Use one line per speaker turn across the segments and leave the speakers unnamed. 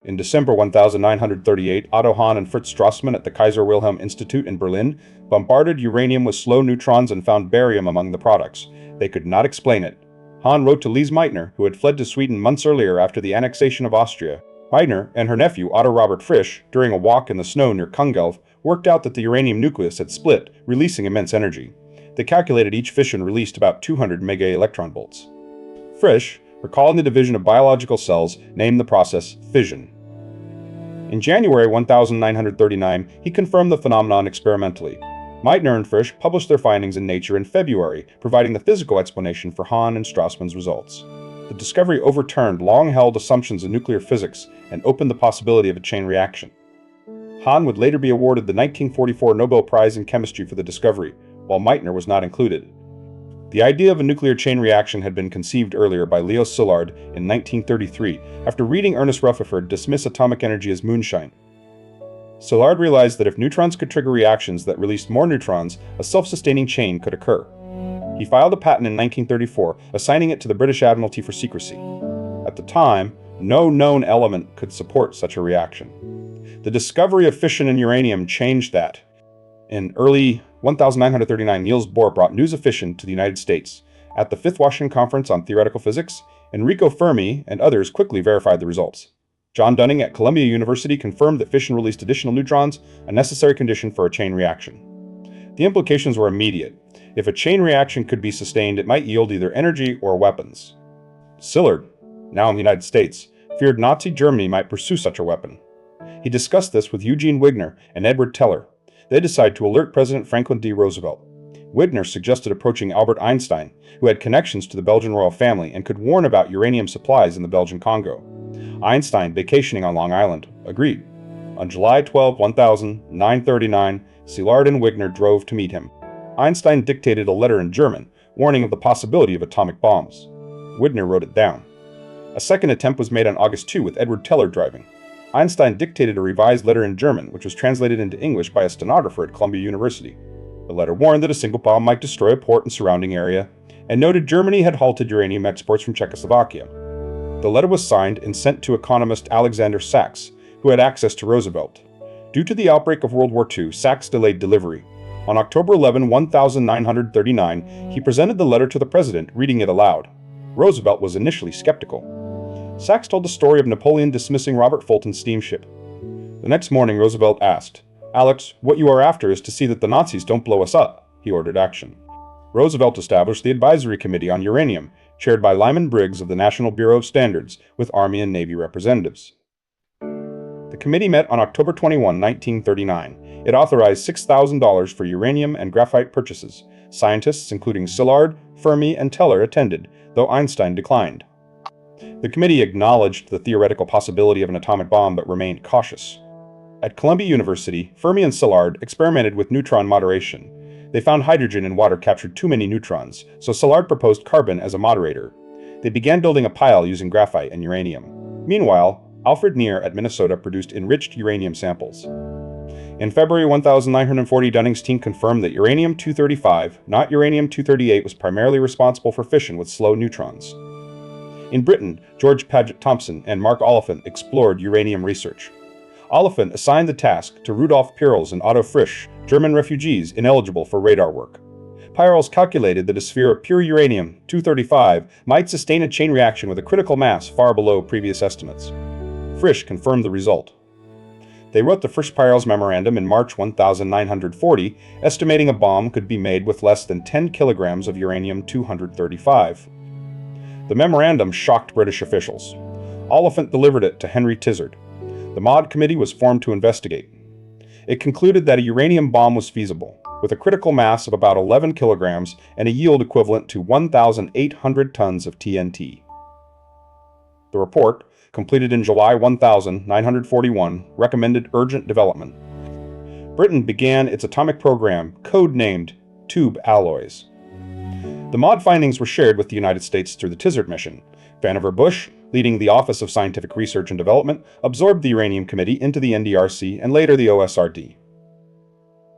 In December 1938, Otto Hahn and Fritz Strassmann at the Kaiser Wilhelm Institute in Berlin bombarded uranium with slow neutrons and found barium among the products. They could not explain it. Hahn wrote to Lise Meitner, who had fled to Sweden months earlier after the annexation of Austria. Meitner and her nephew, Otto Robert Frisch, during a walk in the snow near Kungälv, worked out that the uranium nucleus had split, releasing immense energy. They calculated each fission released about 200 megaelectronvolts. Frisch, recalling the division of biological cells, named the process fission. In January 1939, he confirmed the phenomenon experimentally. Meitner and Frisch published their findings in Nature in February, providing the physical explanation for Hahn and Strassmann's results. The discovery overturned long-held assumptions of nuclear physics and opened the possibility of a chain reaction. Hahn would later be awarded the 1944 Nobel Prize in Chemistry for the discovery, while Meitner was not included. The idea of a nuclear chain reaction had been conceived earlier by Leo Szilard in 1933 after reading Ernest Rutherford dismiss atomic energy as moonshine. Szilard realized that if neutrons could trigger reactions that released more neutrons, a self-sustaining chain could occur. He filed a patent in 1934, assigning it to the British Admiralty for secrecy. At the time, no known element could support such a reaction. The discovery of fission in uranium changed that. In early 1939, Niels Bohr brought news of fission to the United States. At the Fifth Washington Conference on Theoretical Physics, Enrico Fermi and others quickly verified the results. John Dunning at Columbia University confirmed that fission released additional neutrons, a necessary condition for a chain reaction. The implications were immediate. If a chain reaction could be sustained, it might yield either energy or weapons. Szilard, now in the United States, feared Nazi Germany might pursue such a weapon. He discussed this with Eugene Wigner and Edward Teller. They decided to alert President Franklin D. Roosevelt. Wigner suggested approaching Albert Einstein, who had connections to the Belgian royal family and could warn about uranium supplies in the Belgian Congo. Einstein, vacationing on Long Island, agreed. On July 12, 1939, Szilard and Wigner drove to meet him. Einstein dictated a letter in German, warning of the possibility of atomic bombs. Wigner wrote it down. A second attempt was made on August 2 with Edward Teller driving. Einstein dictated a revised letter in German, which was translated into English by a stenographer at Columbia University. The letter warned that a single bomb might destroy a port and surrounding area, and noted Germany had halted uranium exports from Czechoslovakia. The letter was signed and sent to economist Alexander Sachs, who had access to Roosevelt. Due to the outbreak of World War II, Sachs delayed delivery. On October 11, 1939, he presented the letter to the president, reading it aloud. Roosevelt was initially skeptical. Sachs told the story of Napoleon dismissing Robert Fulton's steamship. The next morning, Roosevelt asked, "Alex, what you are after is to see that the Nazis don't blow us up." He ordered action. Roosevelt established the Advisory Committee on Uranium, chaired by Lyman Briggs of the National Bureau of Standards, with Army and Navy representatives. The committee met on October 21, 1939. It authorized $6,000 for uranium and graphite purchases. Scientists, including Szilard, Fermi, and Teller, attended, though Einstein declined. The committee acknowledged the theoretical possibility of an atomic bomb but remained cautious. At Columbia University, Fermi and Szilard experimented with neutron moderation. They found hydrogen in water captured too many neutrons, so Szilard proposed carbon as a moderator. They began building a pile using graphite and uranium. Meanwhile, Alfred Neer at Minnesota produced enriched uranium samples. In February 1940, Dunning's team confirmed that uranium-235, not uranium-238, was primarily responsible for fission with slow neutrons. In Britain, George Paget Thompson and Mark Oliphant explored uranium research. Oliphant assigned the task to Rudolf Peierls and Otto Frisch, German refugees ineligible for radar work. Peierls calculated that a sphere of pure uranium-235 might sustain a chain reaction with a critical mass far below previous estimates. Frisch confirmed the result. They wrote the Frisch-Peierls Memorandum in March 1940, estimating a bomb could be made with less than 10 kilograms of uranium-235. The memorandum shocked British officials. Oliphant delivered it to Henry Tizard. The MOD committee was formed to investigate. It concluded that a uranium bomb was feasible, with a critical mass of about 11 kilograms and a yield equivalent to 1,800 tons of TNT. The report, completed in July 1941, recommended urgent development. Britain began its atomic program, code-named Tube Alloys. The MOD findings were shared with the United States through the Tizard mission. Vannevar Bush, leading the Office of Scientific Research and Development, absorbed the Uranium Committee into the NDRC and later the OSRD.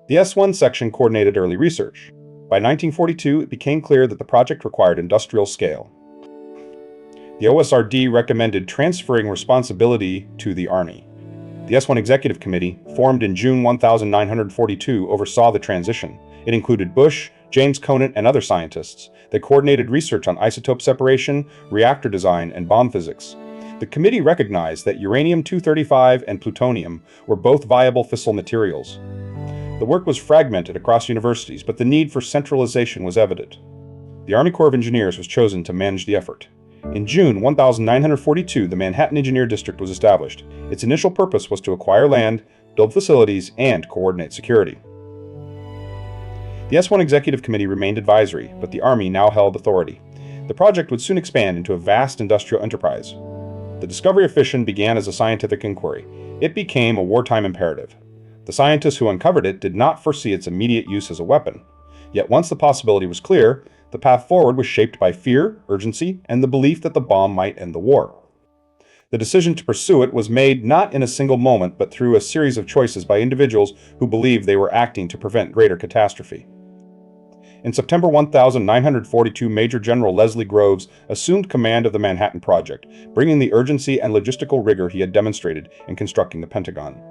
The S-1 section coordinated early research. By 1942, it became clear that the project required industrial scale. The OSRD recommended transferring responsibility to the Army. The S1 Executive Committee, formed in June 1942, oversaw the transition. It included Bush, James Conant, and other scientists. They coordinated research on isotope separation, reactor design, and bomb physics. The committee recognized that uranium-235 and plutonium were both viable fissile materials. The work was fragmented across universities, but the need for centralization was evident. The Army Corps of Engineers was chosen to manage the effort. In June 1942, the Manhattan Engineer District was established. Its initial purpose was to acquire land, build facilities, and coordinate security. The S1 Executive Committee remained advisory, but the Army now held authority. The project would soon expand into a vast industrial enterprise. The discovery of fission began as a scientific inquiry. It became a wartime imperative. The scientists who uncovered it did not foresee its immediate use as a weapon. Yet once the possibility was clear, the path forward was shaped by fear, urgency, and the belief that the bomb might end the war. The decision to pursue it was made not in a single moment, but through a series of choices by individuals who believed they were acting to prevent greater catastrophe. In September 1942, Major General Leslie Groves assumed command of the Manhattan Project, bringing the urgency and logistical rigor he had demonstrated in constructing the Pentagon.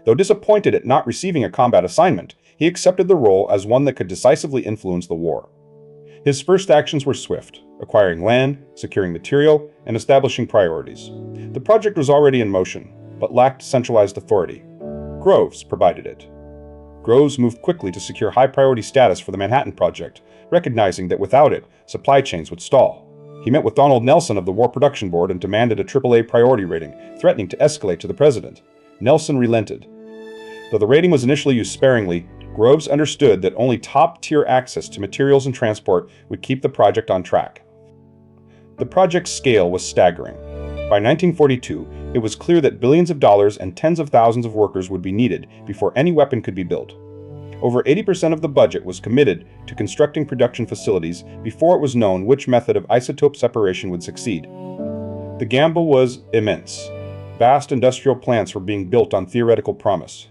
Though disappointed at not receiving a combat assignment, he accepted the role as one that could decisively influence the war. His first actions were swift, acquiring land, securing material, and establishing priorities. The project was already in motion, but lacked centralized authority. Groves provided it. Groves moved quickly to secure high-priority status for the Manhattan Project, recognizing that without it, supply chains would stall. He met with Donald Nelson of the War Production Board and demanded a AAA priority rating, threatening to escalate to the president. Nelson relented. Though the rating was initially used sparingly, Groves understood that only top-tier access to materials and transport would keep the project on track. The project's scale was staggering. By 1942, it was clear that billions of dollars and tens of thousands of workers would be needed before any weapon could be built. Over 80% of the budget was committed to constructing production facilities before it was known which method of isotope separation would succeed. The gamble was immense. Vast industrial plants were being built on theoretical promise.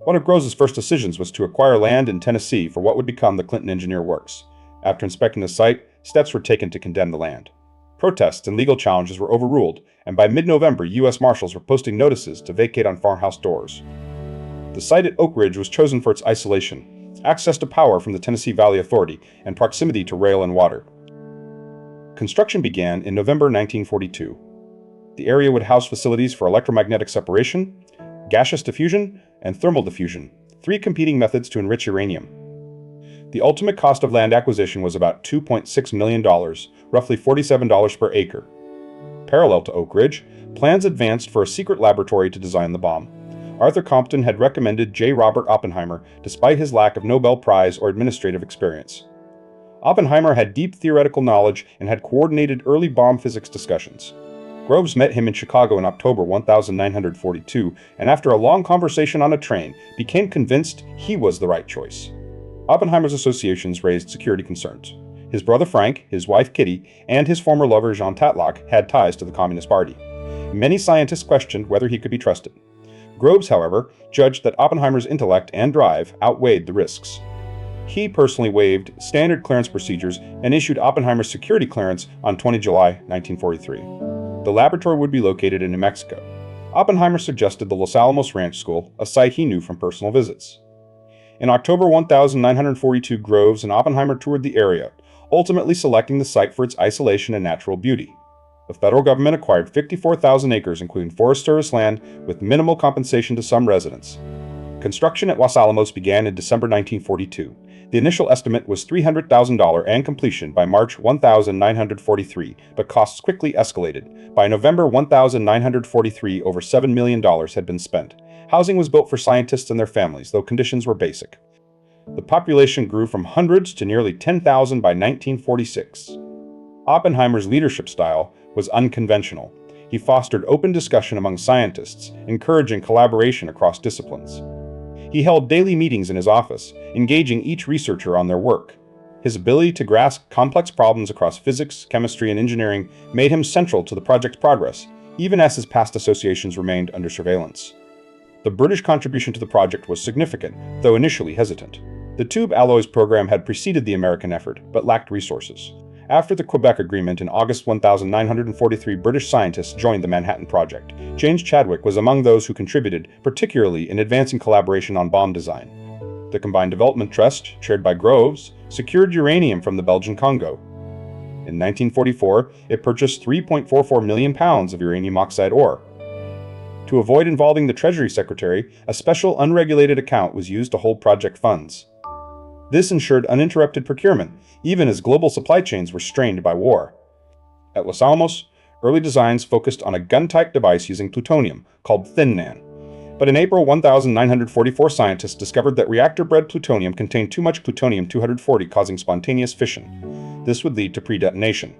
One of Groves' first decisions was to acquire land in Tennessee for what would become the Clinton Engineer Works. After inspecting the site, steps were taken to condemn the land. Protests and legal challenges were overruled, and by mid-November, U.S. Marshals were posting notices to vacate on farmhouse doors. The site at Oak Ridge was chosen for its isolation, access to power from the Tennessee Valley Authority, and proximity to rail and water. Construction began in November 1942. The area would house facilities for electromagnetic separation, gaseous diffusion, and thermal diffusion, three competing methods to enrich uranium. The ultimate cost of land acquisition was about $2.6 million, roughly $47 per acre. Parallel to Oak Ridge, plans advanced for a secret laboratory to design the bomb. Arthur Compton had recommended J. Robert Oppenheimer, despite his lack of Nobel Prize or administrative experience. Oppenheimer had deep theoretical knowledge and had coordinated early bomb physics discussions. Groves met him in Chicago in October 1942, and after a long conversation on a train, became convinced he was the right choice. Oppenheimer's associations raised security concerns. His brother Frank, his wife Kitty, and his former lover Jean Tatlock had ties to the Communist Party. Many scientists questioned whether he could be trusted. Groves, however, judged that Oppenheimer's intellect and drive outweighed the risks. He personally waived standard clearance procedures and issued Oppenheimer's security clearance on 20 July 1943. The laboratory would be located in New Mexico. Oppenheimer suggested the Los Alamos Ranch School, a site he knew from personal visits. In October 1942, Groves and Oppenheimer toured the area, ultimately selecting the site for its isolation and natural beauty. The federal government acquired 54,000 acres, including Forest Service land, with minimal compensation to some residents. Construction at Los Alamos began in December 1942. The initial estimate was $300,000 and completion by March 1943, but costs quickly escalated. By November 1943, over $7 million had been spent. Housing was built for scientists and their families, though conditions were basic. The population grew from hundreds to nearly 10,000 by 1946. Oppenheimer's leadership style was unconventional. He fostered open discussion among scientists, encouraging collaboration across disciplines. He held daily meetings in his office, engaging each researcher on their work. His ability to grasp complex problems across physics, chemistry, and engineering made him central to the project's progress, even as his past associations remained under surveillance. The British contribution to the project was significant, though initially hesitant. The tube alloys program had preceded the American effort, but lacked resources. After the Quebec Agreement in August 1943, British scientists joined the Manhattan Project. James Chadwick was among those who contributed, particularly in advancing collaboration on bomb design. The Combined Development Trust, chaired by Groves, secured uranium from the Belgian Congo. In 1944, it purchased 3.44 million pounds of uranium oxide ore. To avoid involving the Treasury Secretary, a special unregulated account was used to hold project funds. This ensured uninterrupted procurement, even as global supply chains were strained by war. At Los Alamos, early designs focused on a gun-type device using plutonium, called ThinNAN. But in April 1944, scientists discovered that reactor-bred plutonium contained too much plutonium-240, causing spontaneous fission. This would lead to pre-detonation.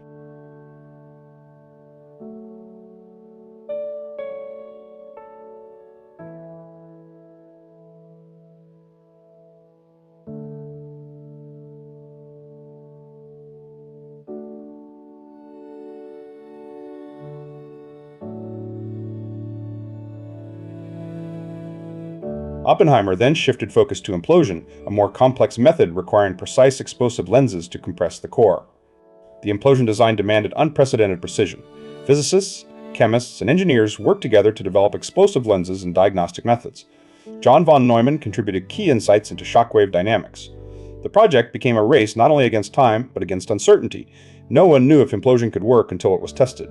Oppenheimer then shifted focus to implosion, a more complex method requiring precise explosive lenses to compress the core. The implosion design demanded unprecedented precision. Physicists, chemists, and engineers worked together to develop explosive lenses and diagnostic methods. John von Neumann contributed key insights into shockwave dynamics. The project became a race not only against time, but against uncertainty. No one knew if implosion could work until it was tested.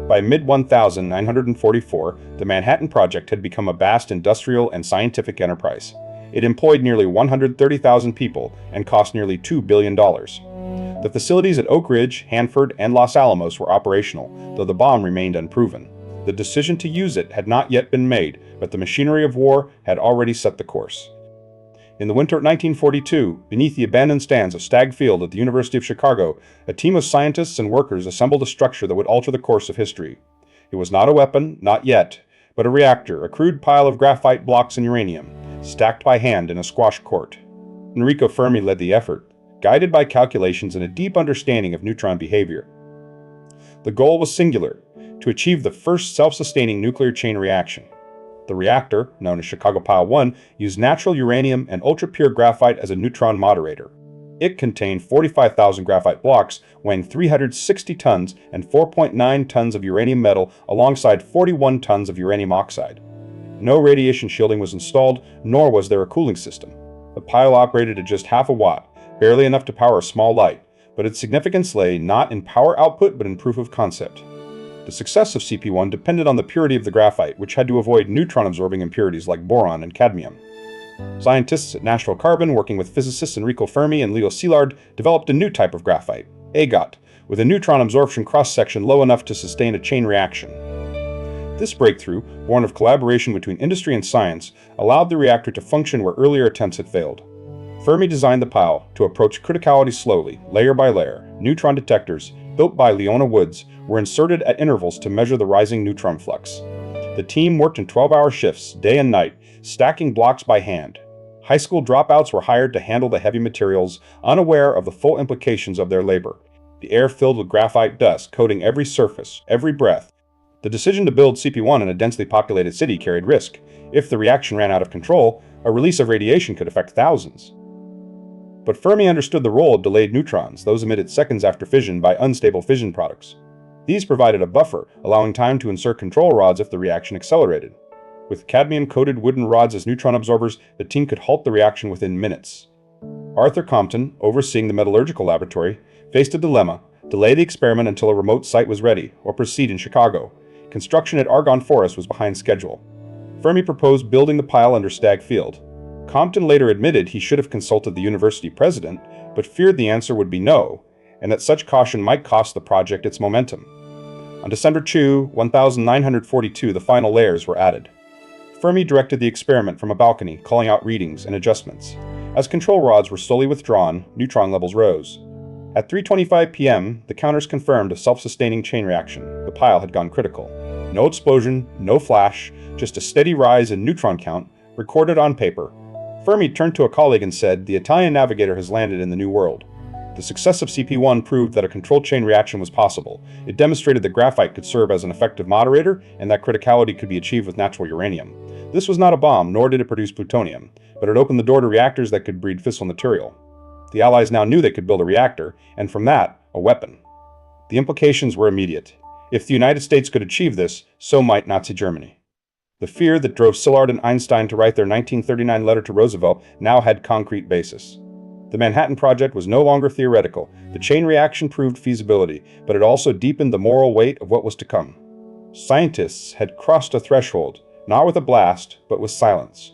By mid-1944, the Manhattan Project had become a vast industrial and scientific enterprise. It employed nearly 130,000 people and cost nearly $2 billion. The facilities at Oak Ridge, Hanford, and Los Alamos were operational, though the bomb remained unproven. The decision to use it had not yet been made, but the machinery of war had already set the course. In the winter of 1942, beneath the abandoned stands of Stagg Field at the University of Chicago, a team of scientists and workers assembled a structure that would alter the course of history. It was not a weapon, not yet, but a reactor, a crude pile of graphite blocks and uranium, stacked by hand in a squash court. Enrico Fermi led the effort, guided by calculations and a deep understanding of neutron behavior. The goal was singular: to achieve the first self-sustaining nuclear chain reaction. The reactor, known as Chicago Pile 1, used natural uranium and ultra-pure graphite as a neutron moderator. It contained 45,000 graphite blocks weighing 360 tons and 4.9 tons of uranium metal alongside 41 tons of uranium oxide. No radiation shielding was installed, nor was there a cooling system. The pile operated at just half a watt, barely enough to power a small light, but its significance lay not in power output but in proof of concept. The success of CP1 depended on the purity of the graphite, which had to avoid neutron-absorbing impurities like boron and cadmium. Scientists at National Carbon, working with physicists Enrico Fermi and Leo Szilard, developed a new type of graphite, AGOT, with a neutron absorption cross-section low enough to sustain a chain reaction. This breakthrough, born of collaboration between industry and science, allowed the reactor to function where earlier attempts had failed. Fermi designed the pile to approach criticality slowly, layer by layer. Neutron detectors, built by Leona Woods, were inserted at intervals to measure the rising neutron flux. The team worked in 12-hour shifts, day and night, stacking blocks by hand. High school dropouts were hired to handle the heavy materials, unaware of the full implications of their labor. The air filled with graphite dust, coating every surface, every breath. The decision to build CP1 in a densely populated city carried risk. If the reaction ran out of control, a release of radiation could affect thousands. But Fermi understood the role of delayed neutrons, those emitted seconds after fission by unstable fission products. These provided a buffer, allowing time to insert control rods if the reaction accelerated. With cadmium-coated wooden rods as neutron absorbers, the team could halt the reaction within minutes. Arthur Compton, overseeing the metallurgical laboratory, faced a dilemma: delay the experiment until a remote site was ready, or proceed in Chicago. Construction at Argonne Forest was behind schedule. Fermi proposed building the pile under Stagg Field. Compton later admitted he should have consulted the university president, but feared the answer would be no, and that such caution might cost the project its momentum. On December 2, 1942, the final layers were added. Fermi directed the experiment from a balcony, calling out readings and adjustments. As control rods were slowly withdrawn, neutron levels rose. At 3:25 p.m., the counters confirmed a self-sustaining chain reaction. The pile had gone critical. No explosion, no flash, just a steady rise in neutron count, recorded on paper. Fermi turned to a colleague and said, "The Italian navigator has landed in the New World." The success of CP1 proved that a controlled chain reaction was possible. It demonstrated that graphite could serve as an effective moderator and that criticality could be achieved with natural uranium. This was not a bomb, nor did it produce plutonium, but it opened the door to reactors that could breed fissile material. The Allies now knew they could build a reactor, and from that, a weapon. The implications were immediate. If the United States could achieve this, so might Nazi Germany. The fear that drove Szilard and Einstein to write their 1939 letter to Roosevelt now had concrete basis. The Manhattan Project was no longer theoretical. The chain reaction proved feasibility, but it also deepened the moral weight of what was to come. Scientists had crossed a threshold, not with a blast, but with silence.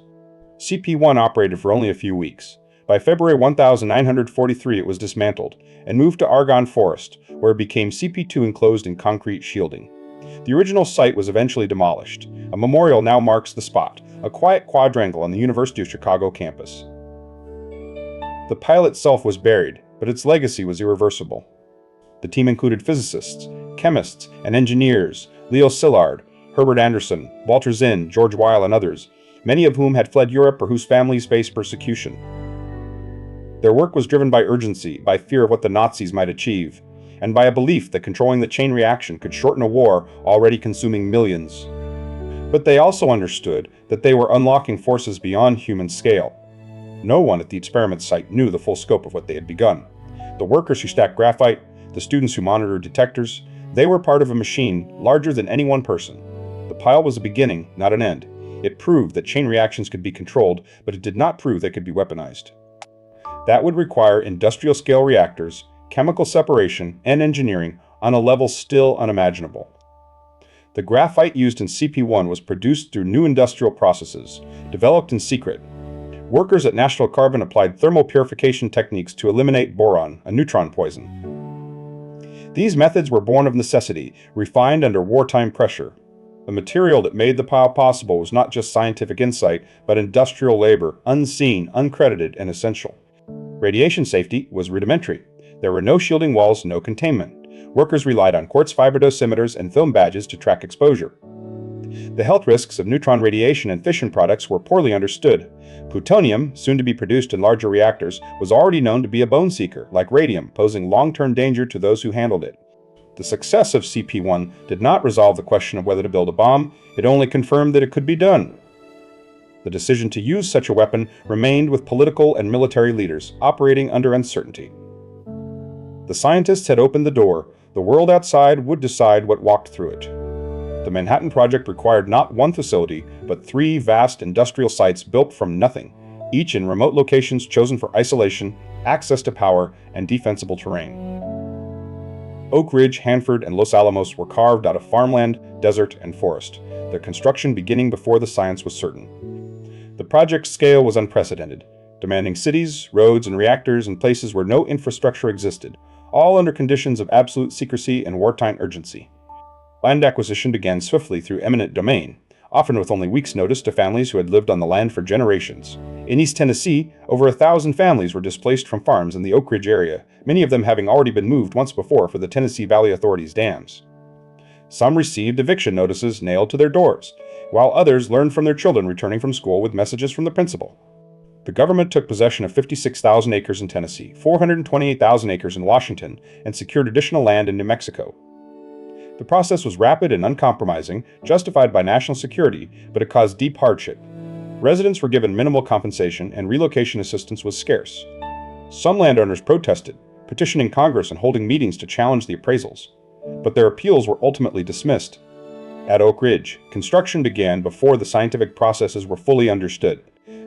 CP1 operated for only a few weeks. By February 1943, it was dismantled and moved to Argonne Forest, where it became CP2 enclosed in concrete shielding. The original site was eventually demolished. A memorial now marks the spot, a quiet quadrangle on the University of Chicago campus. The pile itself was buried, but its legacy was irreversible. The team included physicists, chemists, and engineers, Leo Szilard, Herbert Anderson, Walter Zinn, George Weil, and others, many of whom had fled Europe or whose families faced persecution. Their work was driven by urgency, by fear of what the Nazis might achieve, and by a belief that controlling the chain reaction could shorten a war already consuming millions. But they also understood that they were unlocking forces beyond human scale. No one at the experiment site knew the full scope of what they had begun. The workers who stacked graphite, the students who monitored detectors, they were part of a machine larger than any one person. The pile was a beginning, not an end. It proved that chain reactions could be controlled, but it did not prove they could be weaponized. That would require industrial-scale reactors, chemical separation, and engineering on a level still unimaginable. The graphite used in CP1 was produced through new industrial processes, developed in secret. Workers at National Carbon applied thermal purification techniques to eliminate boron, a neutron poison. These methods were born of necessity, refined under wartime pressure. The material that made the pile possible was not just scientific insight, but industrial labor, unseen, uncredited, and essential. Radiation safety was rudimentary. There were no shielding walls, no containment. Workers relied on quartz fiber dosimeters and film badges to track exposure. The health risks of neutron radiation and fission products were poorly understood. Plutonium, soon to be produced in larger reactors, was already known to be a bone seeker, like radium, posing long-term danger to those who handled it. The success of CP1 did not resolve the question of whether to build a bomb, it only confirmed that it could be done. The decision to use such a weapon remained with political and military leaders, operating under uncertainty. The scientists had opened the door. The world outside would decide what walked through it. The Manhattan Project required not one facility, but 3 vast industrial sites built from nothing, each in remote locations chosen for isolation, access to power, and defensible terrain. Oak Ridge, Hanford, and Los Alamos were carved out of farmland, desert, and forest, their construction beginning before the science was certain. The project's scale was unprecedented, demanding cities, roads, and reactors in places where no infrastructure existed, all under conditions of absolute secrecy and wartime urgency. Land acquisition began swiftly through eminent domain, often with only weeks' notice to families who had lived on the land for generations. In East Tennessee, over 1,000 families were displaced from farms in the Oak Ridge area, many of them having already been moved once before for the Tennessee Valley Authority's dams. Some received eviction notices nailed to their doors, while others learned from their children returning from school with messages from the principal. The government took possession of 56,000 acres in Tennessee, 428,000 acres in Washington, and secured additional land in New Mexico. The process was rapid and uncompromising, justified by national security, but it caused deep hardship. Residents were given minimal compensation, and relocation assistance was scarce. Some landowners protested, petitioning Congress and holding meetings to challenge the appraisals, but their appeals were ultimately dismissed. At Oak Ridge, construction began before the scientific processes were fully understood.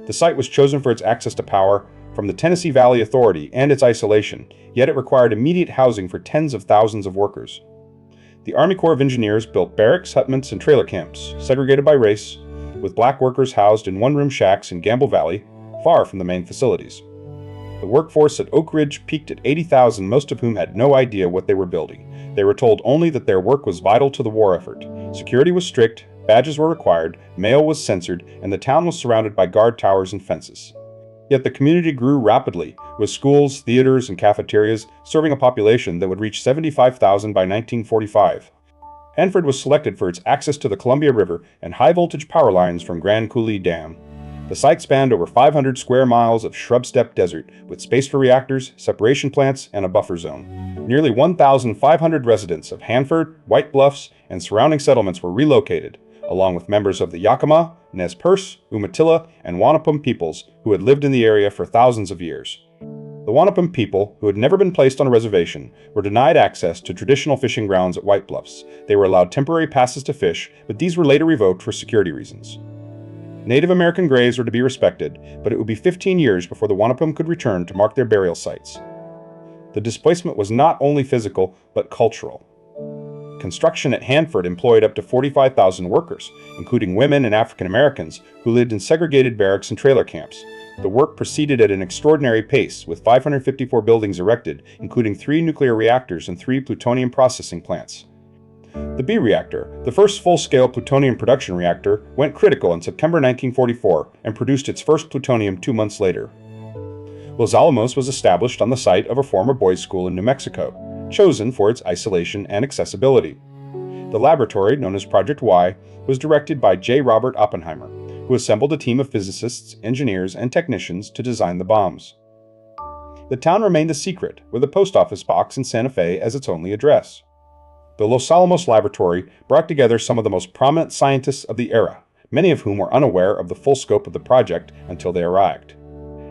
The site was chosen for its access to power from the Tennessee Valley Authority and its isolation, yet it required immediate housing for tens of thousands of workers. The Army Corps of Engineers built barracks, hutments, and trailer camps, segregated by race, with black workers housed in one-room shacks in Gamble Valley, far from the main facilities. The workforce at Oak Ridge peaked at 80,000, most of whom had no idea what they were building. They were told only that their work was vital to the war effort. Security was strict, badges were required, mail was censored, and the town was surrounded by guard towers and fences. Yet the community grew rapidly, with schools, theaters, and cafeterias serving a population that would reach 75,000 by 1945. Hanford was selected for its access to the Columbia River and high-voltage power lines from Grand Coulee Dam. The site spanned over 500 square miles of shrub-steppe desert, with space for reactors, separation plants, and a buffer zone. Nearly 1,500 residents of Hanford, White Bluffs, and surrounding settlements were relocated, along with members of the Yakima, Nez Perce, Umatilla, and Wanapum peoples who had lived in the area for thousands of years. The Wanapum people, who had never been placed on a reservation, were denied access to traditional fishing grounds at White Bluffs. They were allowed temporary passes to fish, but these were later revoked for security reasons. Native American graves were to be respected, but it would be 15 years before the Wanapum could return to mark their burial sites. The displacement was not only physical, but cultural. Construction at Hanford employed up to 45,000 workers, including women and African Americans who lived in segregated barracks and trailer camps. The work proceeded at an extraordinary pace, with 554 buildings erected, including 3 nuclear reactors and 3 plutonium processing plants. The B reactor, the first full-scale plutonium production reactor, went critical in September 1944 and produced its first plutonium 2 months later. Los Alamos was established on the site of a former boys' school in New Mexico, chosen for its isolation and accessibility. The laboratory, known as Project Y, was directed by J. Robert Oppenheimer, who assembled a team of physicists, engineers, and technicians to design the bombs. The town remained a secret, with a post office box in Santa Fe as its only address. The Los Alamos Laboratory brought together some of the most prominent scientists of the era, many of whom were unaware of the full scope of the project until they arrived.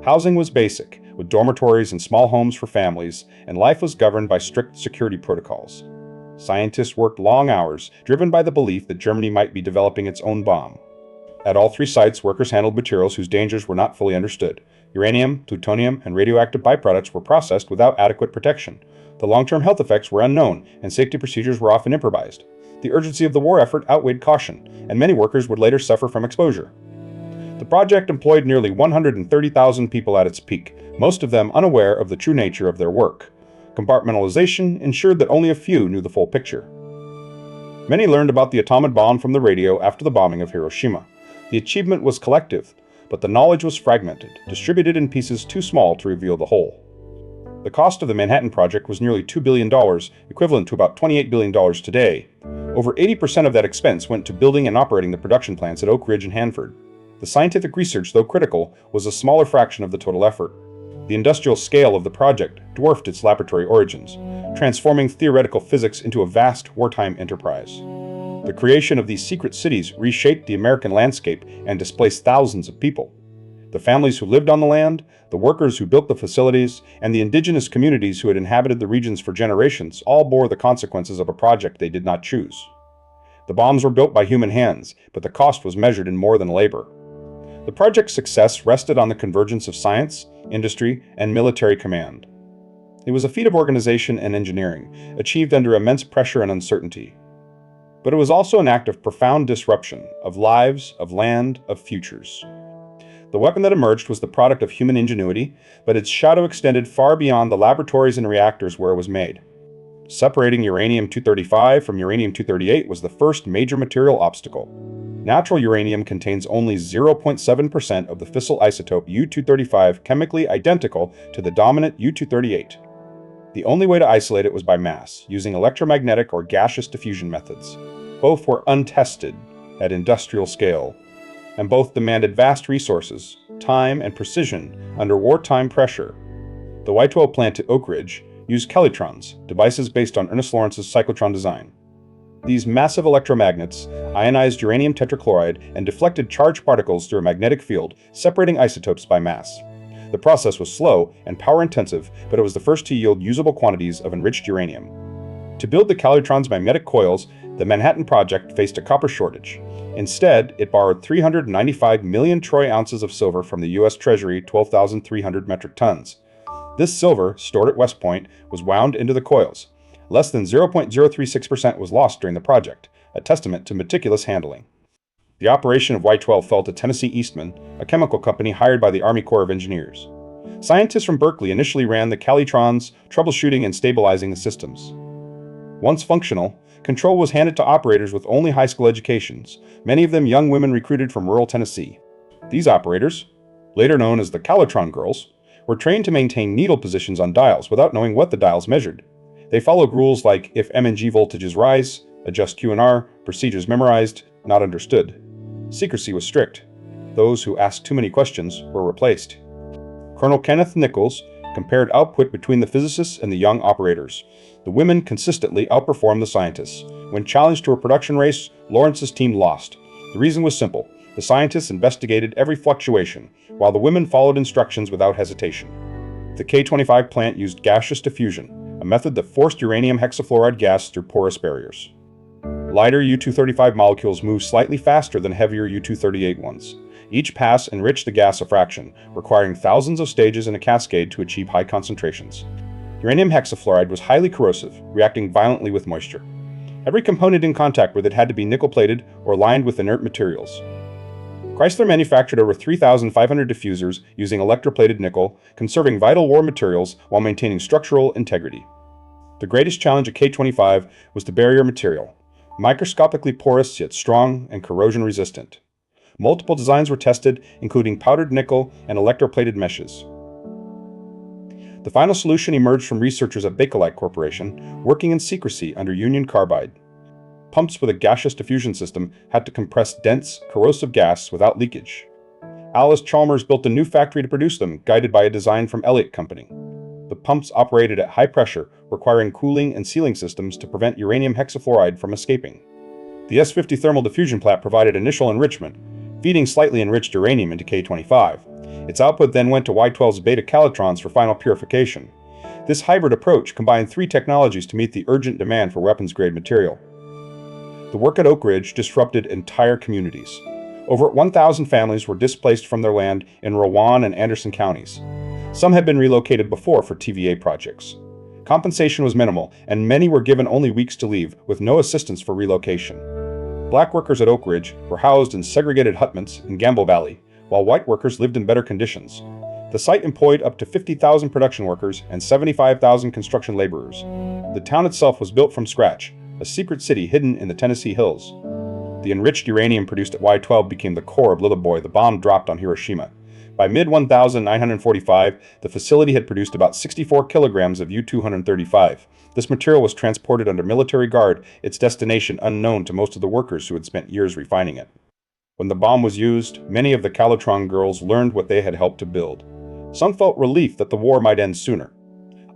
Housing was basic, with dormitories and small homes for families, and life was governed by strict security protocols. Scientists worked long hours, driven by the belief that Germany might be developing its own bomb. At all 3 sites, workers handled materials whose dangers were not fully understood. Uranium, plutonium, and radioactive byproducts were processed without adequate protection. The long-term health effects were unknown, and safety procedures were often improvised. The urgency of the war effort outweighed caution, and many workers would later suffer from exposure. The project employed nearly 130,000 people at its peak, most of them unaware of the true nature of their work. Compartmentalization ensured that only a few knew the full picture. Many learned about the atomic bomb from the radio after the bombing of Hiroshima. The achievement was collective, but the knowledge was fragmented, distributed in pieces too small to reveal the whole. The cost of the Manhattan Project was nearly $2 billion, equivalent to about $28 billion today. Over 80% of that expense went to building and operating the production plants at Oak Ridge and Hanford. The scientific research, though critical, was a smaller fraction of the total effort. The industrial scale of the project dwarfed its laboratory origins, transforming theoretical physics into a vast wartime enterprise. The creation of these secret cities reshaped the American landscape and displaced thousands of people. The families who lived on the land, the workers who built the facilities, and the indigenous communities who had inhabited the regions for generations all bore the consequences of a project they did not choose. The bombs were built by human hands, but the cost was measured in more than labor. The project's success rested on the convergence of science, industry, and military command. It was a feat of organization and engineering, achieved under immense pressure and uncertainty. But it was also an act of profound disruption, of lives, of land, of futures. The weapon that emerged was the product of human ingenuity, but its shadow extended far beyond the laboratories and reactors where it was made. Separating uranium-235 from uranium-238 was the first major material obstacle. Natural uranium contains only 0.7% of the fissile isotope U-235, chemically identical to the dominant U-238. The only way to isolate it was by mass, using electromagnetic or gaseous diffusion methods. Both were untested at industrial scale, and both demanded vast resources, time, and precision under wartime pressure. The Y-12 plant at Oak Ridge used Kellytrons, devices based on Ernest Lawrence's cyclotron design. These massive electromagnets ionized uranium tetrachloride and deflected charged particles through a magnetic field, separating isotopes by mass. The process was slow and power-intensive, but it was the first to yield usable quantities of enriched uranium. To build the Kellytron's magnetic coils, the Manhattan Project faced a copper shortage. Instead, it borrowed 395 million troy ounces of silver from the U.S. Treasury, 12,300 metric tons. This silver, stored at West Point, was wound into the coils. Less than 0.036% was lost during the project, a testament to meticulous handling. The operation of Y-12 fell to Tennessee Eastman, a chemical company hired by the Army Corps of Engineers. Scientists from Berkeley initially ran the Kellytrons, troubleshooting and stabilizing the systems. Once functional, control was handed to operators with only high school educations, many of them young women recruited from rural Tennessee. These operators, later known as the Kellytron Girls, were trained to maintain needle positions on dials without knowing what the dials measured. They followed rules like if M and G voltages rise, adjust Q and R, procedures memorized, not understood. Secrecy was strict. Those who asked too many questions were replaced. Colonel Kenneth Nichols compared output between the physicists and the young operators. The women consistently outperformed the scientists. When challenged to a production race, Lawrence's team lost. The reason was simple. The scientists investigated every fluctuation, while the women followed instructions without hesitation. The K-25 plant used gaseous diffusion, a method that forced uranium hexafluoride gas through porous barriers. Lighter U-235 molecules move slightly faster than heavier U-238 ones. Each pass enriched the gas a fraction, requiring thousands of stages in a cascade to achieve high concentrations. Uranium hexafluoride was highly corrosive, reacting violently with moisture. Every component in contact with it had to be nickel-plated or lined with inert materials. Chrysler manufactured over 3,500 diffusers using electroplated nickel, conserving vital war materials while maintaining structural integrity. The greatest challenge of K-25 was the barrier material, microscopically porous yet strong and corrosion-resistant. Multiple designs were tested, including powdered nickel and electroplated meshes. The final solution emerged from researchers at Bakelite Corporation, working in secrecy under Union Carbide. Pumps with a gaseous diffusion system had to compress dense, corrosive gas without leakage. Alice Chalmers built a new factory to produce them, guided by a design from Elliott Company. The pumps operated at high pressure, requiring cooling and sealing systems to prevent uranium hexafluoride from escaping. The S-50 thermal diffusion plant provided initial enrichment, feeding slightly enriched uranium into K-25. Its output then went to Y-12's beta calatrons for final purification. This hybrid approach combined three technologies to meet the urgent demand for weapons-grade material. The work at Oak Ridge disrupted entire communities. Over 1,000 families were displaced from their land in Rowan and Anderson counties. Some had been relocated before for TVA projects. Compensation was minimal, and many were given only weeks to leave, with no assistance for relocation. Black workers at Oak Ridge were housed in segregated hutments in Gamble Valley, while white workers lived in better conditions. The site employed up to 50,000 production workers and 75,000 construction laborers. The town itself was built from scratch, a secret city hidden in the Tennessee hills. The enriched uranium produced at Y-12 became the core of Little Boy, the bomb dropped on Hiroshima. By mid-1945, the facility had produced about 64 kilograms of U-235. This material was transported under military guard, its destination unknown to most of the workers who had spent years refining it. When the bomb was used, many of the Calotron girls learned what they had helped to build. Some felt relief that the war might end sooner.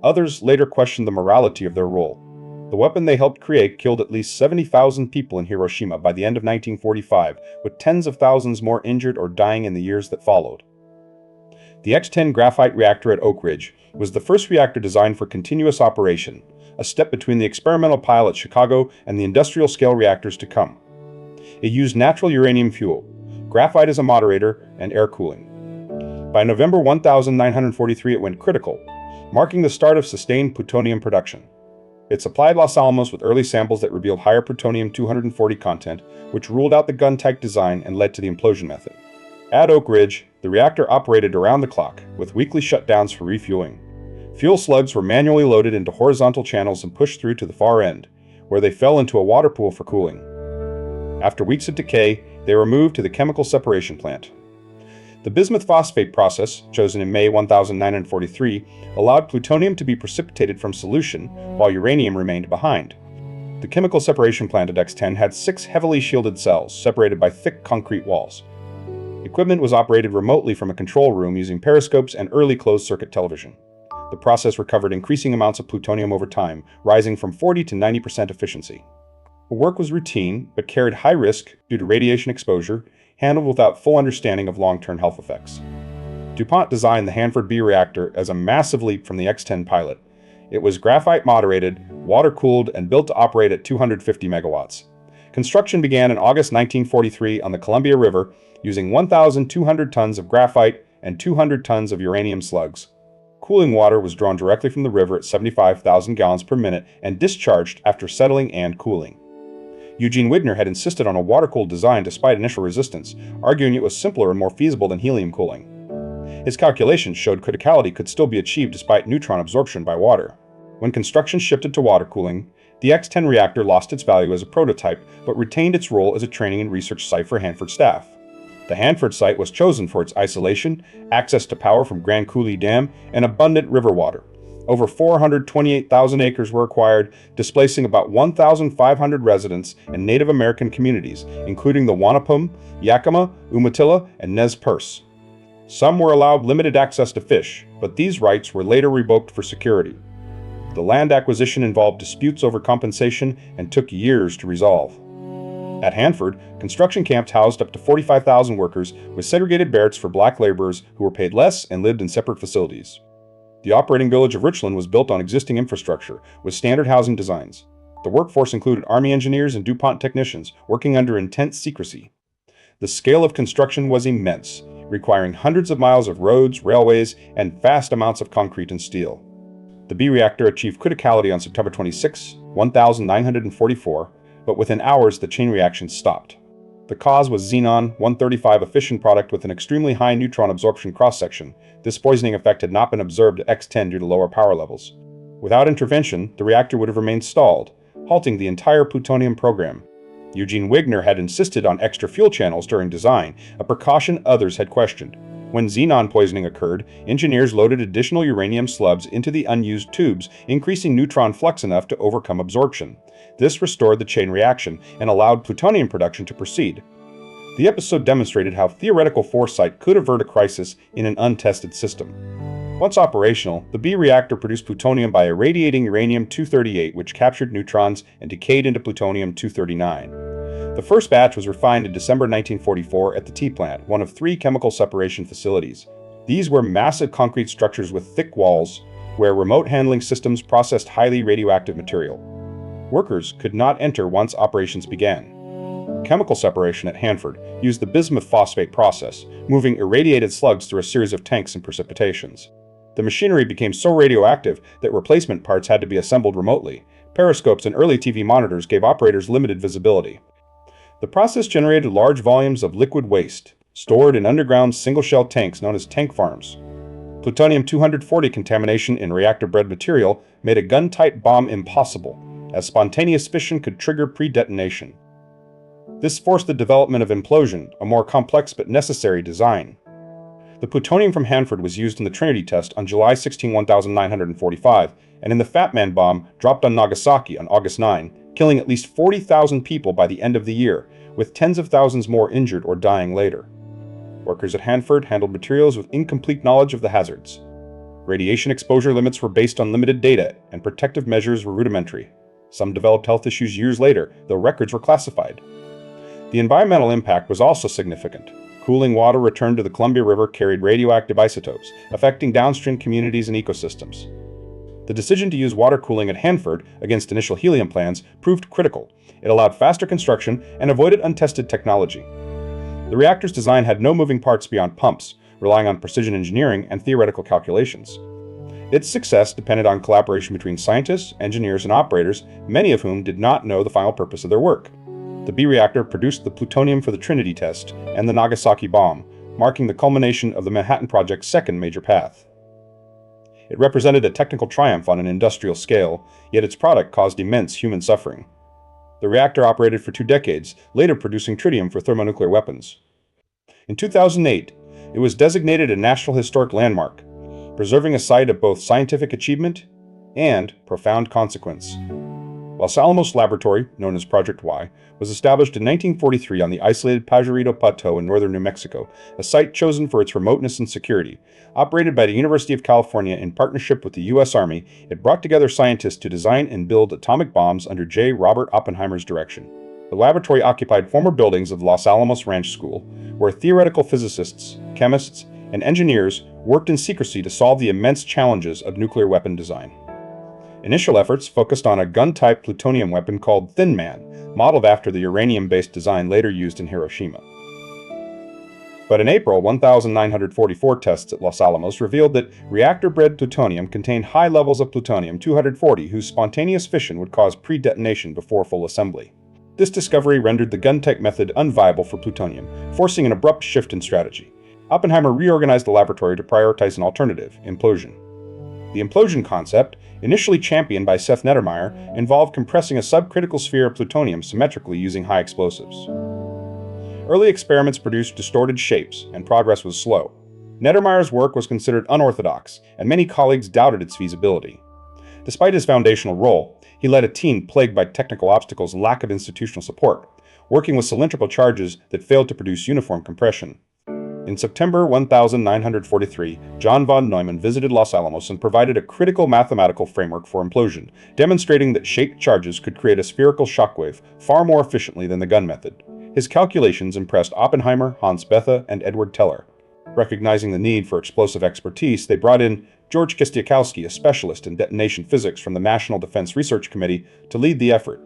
Others later questioned the morality of their role. The weapon they helped create killed at least 70,000 people in Hiroshima by the end of 1945, with tens of thousands more injured or dying in the years that followed. The X-10 graphite reactor at Oak Ridge was the first reactor designed for continuous operation, a step between the experimental pile at Chicago and the industrial-scale reactors to come. It used natural uranium fuel, graphite as a moderator, and air cooling. By November 1943, it went critical, marking the start of sustained plutonium production. It supplied Los Alamos with early samples that revealed higher plutonium-240 content, which ruled out the gun-type design and led to the implosion method. At Oak Ridge, the reactor operated around the clock, with weekly shutdowns for refueling. Fuel slugs were manually loaded into horizontal channels and pushed through to the far end, where they fell into a water pool for cooling. After weeks of decay, they were moved to the chemical separation plant. The bismuth phosphate process, chosen in May 1943, allowed plutonium to be precipitated from solution while uranium remained behind. The chemical separation plant at X-10 had 6 heavily shielded cells separated by thick concrete walls. Equipment was operated remotely from a control room using periscopes and early closed-circuit television. The process recovered increasing amounts of plutonium over time, rising from 40 to 90% efficiency. The work was routine, but carried high risk due to radiation exposure, handled without full understanding of long-term health effects. DuPont designed the Hanford B reactor as a massive leap from the X-10 pilot. It was graphite-moderated, water-cooled, and built to operate at 250 megawatts. Construction began in August 1943 on the Columbia River using 1,200 tons of graphite and 200 tons of uranium slugs. Cooling water was drawn directly from the river at 75,000 gallons per minute and discharged after settling and cooling. Eugene Wigner had insisted on a water-cooled design despite initial resistance, arguing it was simpler and more feasible than helium cooling. His calculations showed criticality could still be achieved despite neutron absorption by water. When construction shifted to water cooling, the X-10 reactor lost its value as a prototype but retained its role as a training and research site for Hanford staff. The Hanford site was chosen for its isolation, access to power from Grand Coulee Dam, and abundant river water. Over 428,000 acres were acquired, displacing about 1,500 residents and Native American communities, including the Wanapum, Yakima, Umatilla, and Nez Perce. Some were allowed limited access to fish, but these rights were later revoked for security. The land acquisition involved disputes over compensation and took years to resolve. At Hanford, construction camps housed up to 45,000 workers with segregated barracks for black laborers who were paid less and lived in separate facilities. The operating village of Richland was built on existing infrastructure, with standard housing designs. The workforce included Army engineers and DuPont technicians working under intense secrecy. The scale of construction was immense, requiring hundreds of miles of roads, railways, and vast amounts of concrete and steel. The B reactor achieved criticality on September 26, 1944, but within hours the chain reaction stopped. The cause was xenon-135, a fission product with an extremely high neutron absorption cross-section. This poisoning effect had not been observed at X10 due to lower power levels. Without intervention, the reactor would have remained stalled, halting the entire plutonium program. Eugene Wigner had insisted on extra fuel channels during design, a precaution others had questioned. When xenon poisoning occurred, engineers loaded additional uranium slubs into the unused tubes, increasing neutron flux enough to overcome absorption. This restored the chain reaction and allowed plutonium production to proceed. The episode demonstrated how theoretical foresight could avert a crisis in an untested system. Once operational, the B reactor produced plutonium by irradiating uranium-238, which captured neutrons and decayed into plutonium-239. The first batch was refined in December 1944 at the T plant, one of 3 chemical separation facilities. These were massive concrete structures with thick walls, where remote handling systems processed highly radioactive material. Workers could not enter once operations began. Chemical separation at Hanford used the bismuth phosphate process, moving irradiated slugs through a series of tanks and precipitations. The machinery became so radioactive that replacement parts had to be assembled remotely. Periscopes and early TV monitors gave operators limited visibility. The process generated large volumes of liquid waste, stored in underground single-shell tanks known as tank farms. Plutonium-240 contamination in reactor-bred material made a gun-type bomb impossible, as spontaneous fission could trigger pre-detonation. This forced the development of implosion, a more complex but necessary design. The plutonium from Hanford was used in the Trinity test on July 16, 1945, and in the Fat Man bomb dropped on Nagasaki on August 9, killing at least 40,000 people by the end of the year, with tens of thousands more injured or dying later. Workers at Hanford handled materials with incomplete knowledge of the hazards. Radiation exposure limits were based on limited data, and protective measures were rudimentary. Some developed health issues years later, though records were classified. The environmental impact was also significant. Cooling water returned to the Columbia River carried radioactive isotopes, affecting downstream communities and ecosystems. The decision to use water cooling at Hanford against initial helium plans proved critical. It allowed faster construction and avoided untested technology. The reactor's design had no moving parts beyond pumps, relying on precision engineering and theoretical calculations. Its success depended on collaboration between scientists, engineers, and operators, many of whom did not know the final purpose of their work. The B reactor produced the plutonium for the Trinity test and the Nagasaki bomb, marking the culmination of the Manhattan Project's second major path. It represented a technical triumph on an industrial scale, yet its product caused immense human suffering. The reactor operated for 2 decades, later producing tritium for thermonuclear weapons. In 2008, it was designated a National Historic Landmark, preserving a site of both scientific achievement and profound consequence. Los Alamos Laboratory, known as Project Y, was established in 1943 on the isolated Pajarito Plateau in northern New Mexico, a site chosen for its remoteness and security. Operated by the University of California in partnership with the U.S. Army, it brought together scientists to design and build atomic bombs under J. Robert Oppenheimer's direction. The laboratory occupied former buildings of the Los Alamos Ranch School, where theoretical physicists, chemists, and engineers worked in secrecy to solve the immense challenges of nuclear weapon design. Initial efforts focused on a gun-type plutonium weapon called Thin Man, modeled after the uranium-based design later used in Hiroshima. But in April, 1944 tests at Los Alamos revealed that reactor-bred plutonium contained high levels of plutonium-240 whose spontaneous fission would cause pre-detonation before full assembly. This discovery rendered the gun-type method unviable for plutonium, forcing an abrupt shift in strategy. Oppenheimer reorganized the laboratory to prioritize an alternative, implosion. The implosion concept, initially championed by Seth Nettermeyer, involved compressing a subcritical sphere of plutonium symmetrically using high explosives. Early experiments produced distorted shapes, and progress was slow. Nettermeyer's work was considered unorthodox, and many colleagues doubted its feasibility. Despite his foundational role, he led a team plagued by technical obstacles and lack of institutional support, working with cylindrical charges that failed to produce uniform compression. In September 1943, John von Neumann visited Los Alamos and provided a critical mathematical framework for implosion, demonstrating that shaped charges could create a spherical shockwave far more efficiently than the gun method. His calculations impressed Oppenheimer, Hans Bethe, and Edward Teller. Recognizing the need for explosive expertise, they brought in George Kistiakowsky, a specialist in detonation physics from the National Defense Research Committee, to lead the effort.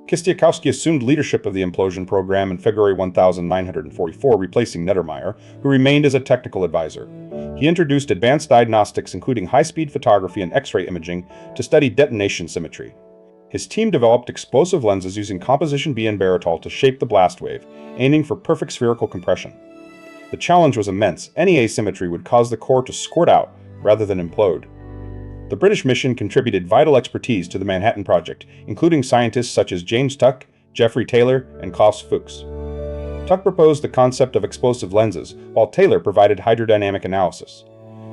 Kistiakowsky assumed leadership of the implosion program in February 1944, replacing Nettermeyer, who remained as a technical advisor. He introduced advanced diagnostics, including high-speed photography and X-ray imaging, to study detonation symmetry. His team developed explosive lenses using composition B and barytol to shape the blast wave, aiming for perfect spherical compression. The challenge was immense. Any asymmetry would cause the core to squirt out rather than implode. The British mission contributed vital expertise to the Manhattan Project, including scientists such as James Tuck, Geoffrey Taylor, and Klaus Fuchs. Tuck proposed the concept of explosive lenses, while Taylor provided hydrodynamic analysis.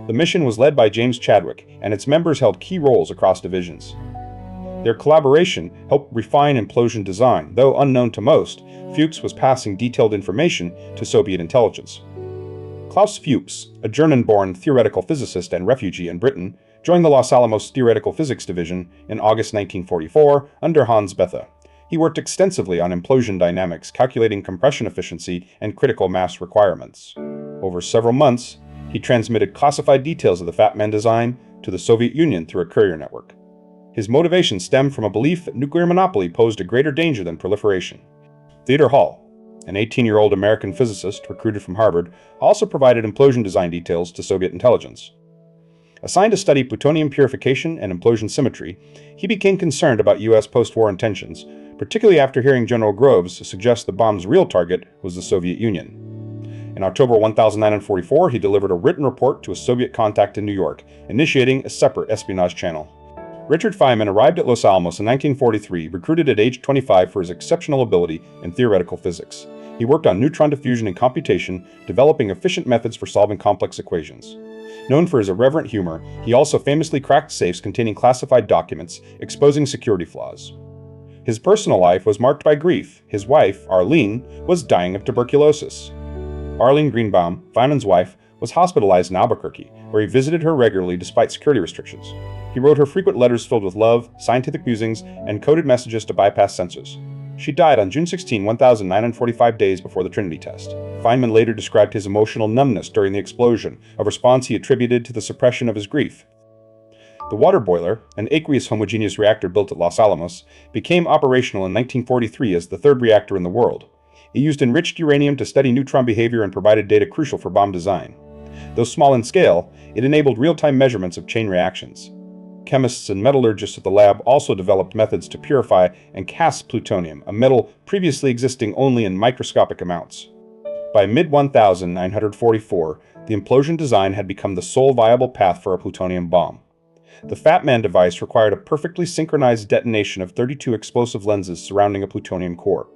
The mission was led by James Chadwick, and its members held key roles across divisions. Their collaboration helped refine implosion design, though unknown to most. Fuchs was passing detailed information to Soviet intelligence. Klaus Fuchs, a German-born theoretical physicist and refugee in Britain, joined the Los Alamos Theoretical Physics Division in August 1944 under Hans Bethe. He worked extensively on implosion dynamics, calculating compression efficiency and critical mass requirements. Over several months, he transmitted classified details of the Fat Man design to the Soviet Union through a courier network. His motivation stemmed from a belief that nuclear monopoly posed a greater danger than proliferation. Theodore Hall, an 18-year-old American physicist recruited from Harvard, also provided implosion design details to Soviet intelligence. Assigned to study plutonium purification and implosion symmetry, he became concerned about U.S. post-war intentions, particularly after hearing General Groves suggest the bomb's real target was the Soviet Union. In October 1944, he delivered a written report to a Soviet contact in New York, initiating a separate espionage channel. Richard Feynman arrived at Los Alamos in 1943, recruited at age 25 for his exceptional ability in theoretical physics. He worked on neutron diffusion and computation, developing efficient methods for solving complex equations. Known for his irreverent humor, he also famously cracked safes containing classified documents, exposing security flaws. His personal life was marked by grief. His wife, Arlene, was dying of tuberculosis. Arlene Greenbaum, Feynman's wife, was hospitalized in Albuquerque, where he visited her regularly despite security restrictions. He wrote her frequent letters filled with love, scientific musings, and coded messages to bypass censors. She died on June 16, 1945 days before the Trinity test. Feynman later described his emotional numbness during the explosion, a response he attributed to the suppression of his grief. The water boiler, an aqueous homogeneous reactor built at Los Alamos, became operational in 1943 as the third reactor in the world. It used enriched uranium to study neutron behavior and provided data crucial for bomb design. Though small in scale, it enabled real-time measurements of chain reactions. Chemists and metallurgists at the lab also developed methods to purify and cast plutonium, a metal previously existing only in microscopic amounts. By mid-1944, the implosion design had become the sole viable path for a plutonium bomb. The Fat Man device required a perfectly synchronized detonation of 32 explosive lenses surrounding a plutonium core.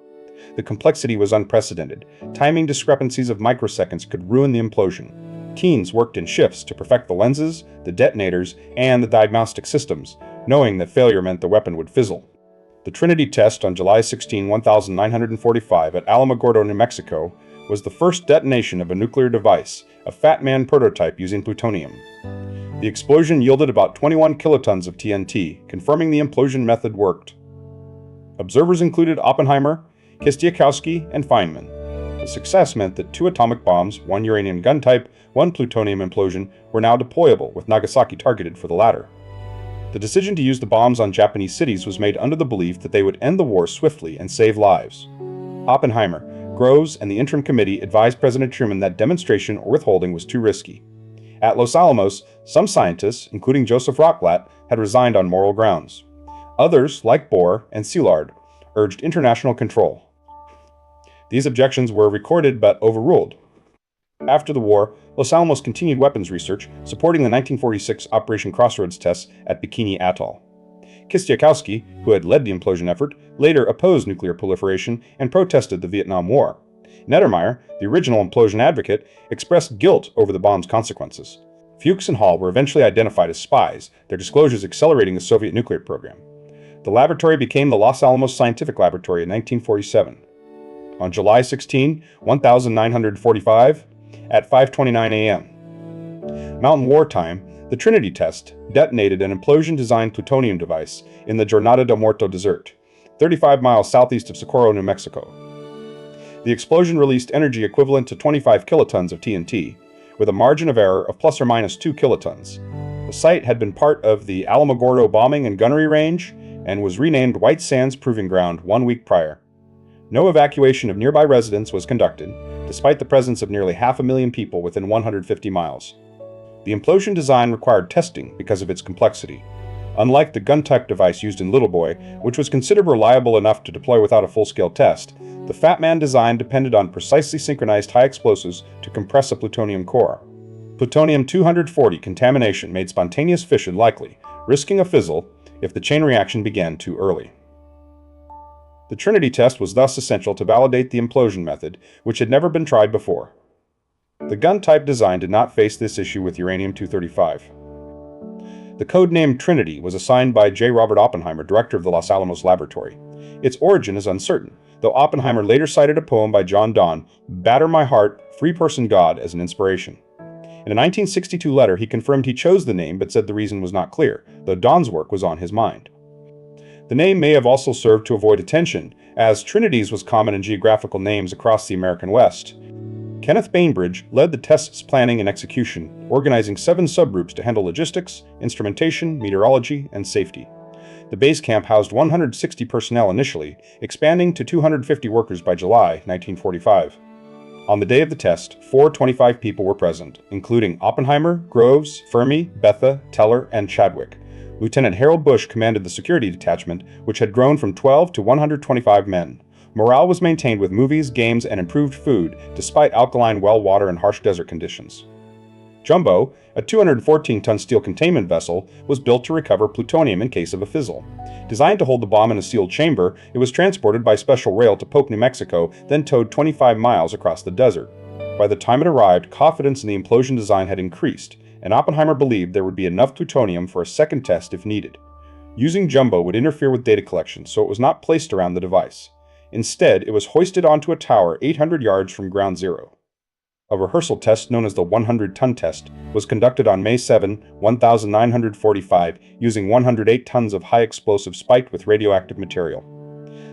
The complexity was unprecedented. Timing discrepancies of microseconds could ruin the implosion. Teams worked in shifts to perfect the lenses, the detonators, and the diagnostic systems, knowing that failure meant the weapon would fizzle. The Trinity test on July 16, 1945 at Alamogordo, New Mexico, was the first detonation of a nuclear device, a Fat Man prototype using plutonium. The explosion yielded about 21 kilotons of TNT, confirming the implosion method worked. Observers included Oppenheimer, Kistiakowsky, and Feynman. The success meant that 2 atomic bombs, 1 uranium gun type, 1 plutonium implosion, were now deployable, with Nagasaki targeted for the latter. The decision to use the bombs on Japanese cities was made under the belief that they would end the war swiftly and save lives. Oppenheimer, Groves, and the interim committee advised President Truman that demonstration or withholding was too risky. At Los Alamos, some scientists, including Joseph Rotblat, had resigned on moral grounds. Others, like Bohr and Szilard, urged international control. These objections were recorded but overruled. After the war, Los Alamos continued weapons research, supporting the 1946 Operation Crossroads tests at Bikini Atoll. Kistiakowsky, who had led the implosion effort, later opposed nuclear proliferation and protested the Vietnam War. Nettermeyer, the original implosion advocate, expressed guilt over the bomb's consequences. Fuchs and Hall were eventually identified as spies, their disclosures accelerating the Soviet nuclear program. The laboratory became the Los Alamos Scientific Laboratory in 1947. On July 16, 1945, at 5:29 a.m. Mountain War time, the Trinity test detonated an implosion-designed plutonium device in the Jornada del Muerto Desert, 35 miles southeast of Socorro, New Mexico. The explosion released energy equivalent to 25 kilotons of TNT, with a margin of error of plus or minus 2 kilotons. The site had been part of the Alamogordo bombing and gunnery range and was renamed White Sands Proving Ground 1 week prior. No evacuation of nearby residents was conducted, despite the presence of nearly 500,000 people within 150 miles. The implosion design required testing because of its complexity. Unlike the gun-type device used in Little Boy, which was considered reliable enough to deploy without a full-scale test, the Fat Man design depended on precisely synchronized high explosives to compress a plutonium core. Plutonium-240 contamination made spontaneous fission likely, risking a fizzle if the chain reaction began too early. The Trinity test was thus essential to validate the implosion method, which had never been tried before. The gun-type design did not face this issue with uranium-235. The code-name Trinity was assigned by J. Robert Oppenheimer, director of the Los Alamos Laboratory. Its origin is uncertain, though Oppenheimer later cited a poem by John Donne, "Batter My Heart, Free-Person God," as an inspiration. In a 1962 letter, he confirmed he chose the name but said the reason was not clear, though Donne's work was on his mind. The name may have also served to avoid attention, as Trinities was common in geographical names across the American West. Kenneth Bainbridge led the test's planning and execution, organizing 7 subgroups to handle logistics, instrumentation, meteorology, and safety. The base camp housed 160 personnel initially, expanding to 250 workers by July 1945. On the day of the test, 425 people were present, including Oppenheimer, Groves, Fermi, Betha, Teller, and Chadwick. Lieutenant Harold Bush commanded the security detachment, which had grown from 12 to 125 men. Morale was maintained with movies, games, and improved food, despite alkaline well water and harsh desert conditions. Jumbo, a 214-ton steel containment vessel, was built to recover plutonium in case of a fizzle. Designed to hold the bomb in a sealed chamber, it was transported by special rail to Polk, New Mexico, then towed 25 miles across the desert. By the time it arrived, confidence in the implosion design had increased, and Oppenheimer believed there would be enough plutonium for a second test if needed. Using Jumbo would interfere with data collection, so it was not placed around the device. Instead, it was hoisted onto a tower 800 yards from ground zero. A rehearsal test known as the 100-ton test was conducted on May 7, 1945, using 108 tons of high explosive spiked with radioactive material.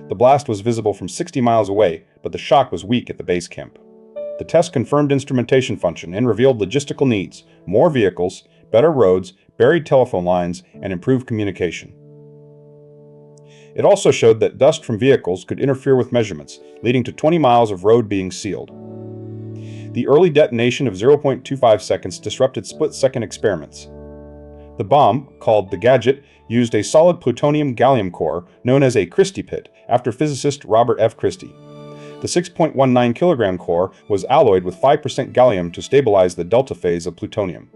The blast was visible from 60 miles away, but the shock was weak at the base camp. The test confirmed instrumentation function and revealed logistical needs: more vehicles, better roads, buried telephone lines, and improved communication. It also showed that dust from vehicles could interfere with measurements, leading to 20 miles of road being sealed. The early detonation of 0.25 seconds disrupted split-second experiments. The bomb, called the Gadget, used a solid plutonium-gallium core known as a Christie pit, after physicist Robert F. Christie. The 6.19 kilogram core was alloyed with 5% gallium to stabilize the delta phase of plutonium.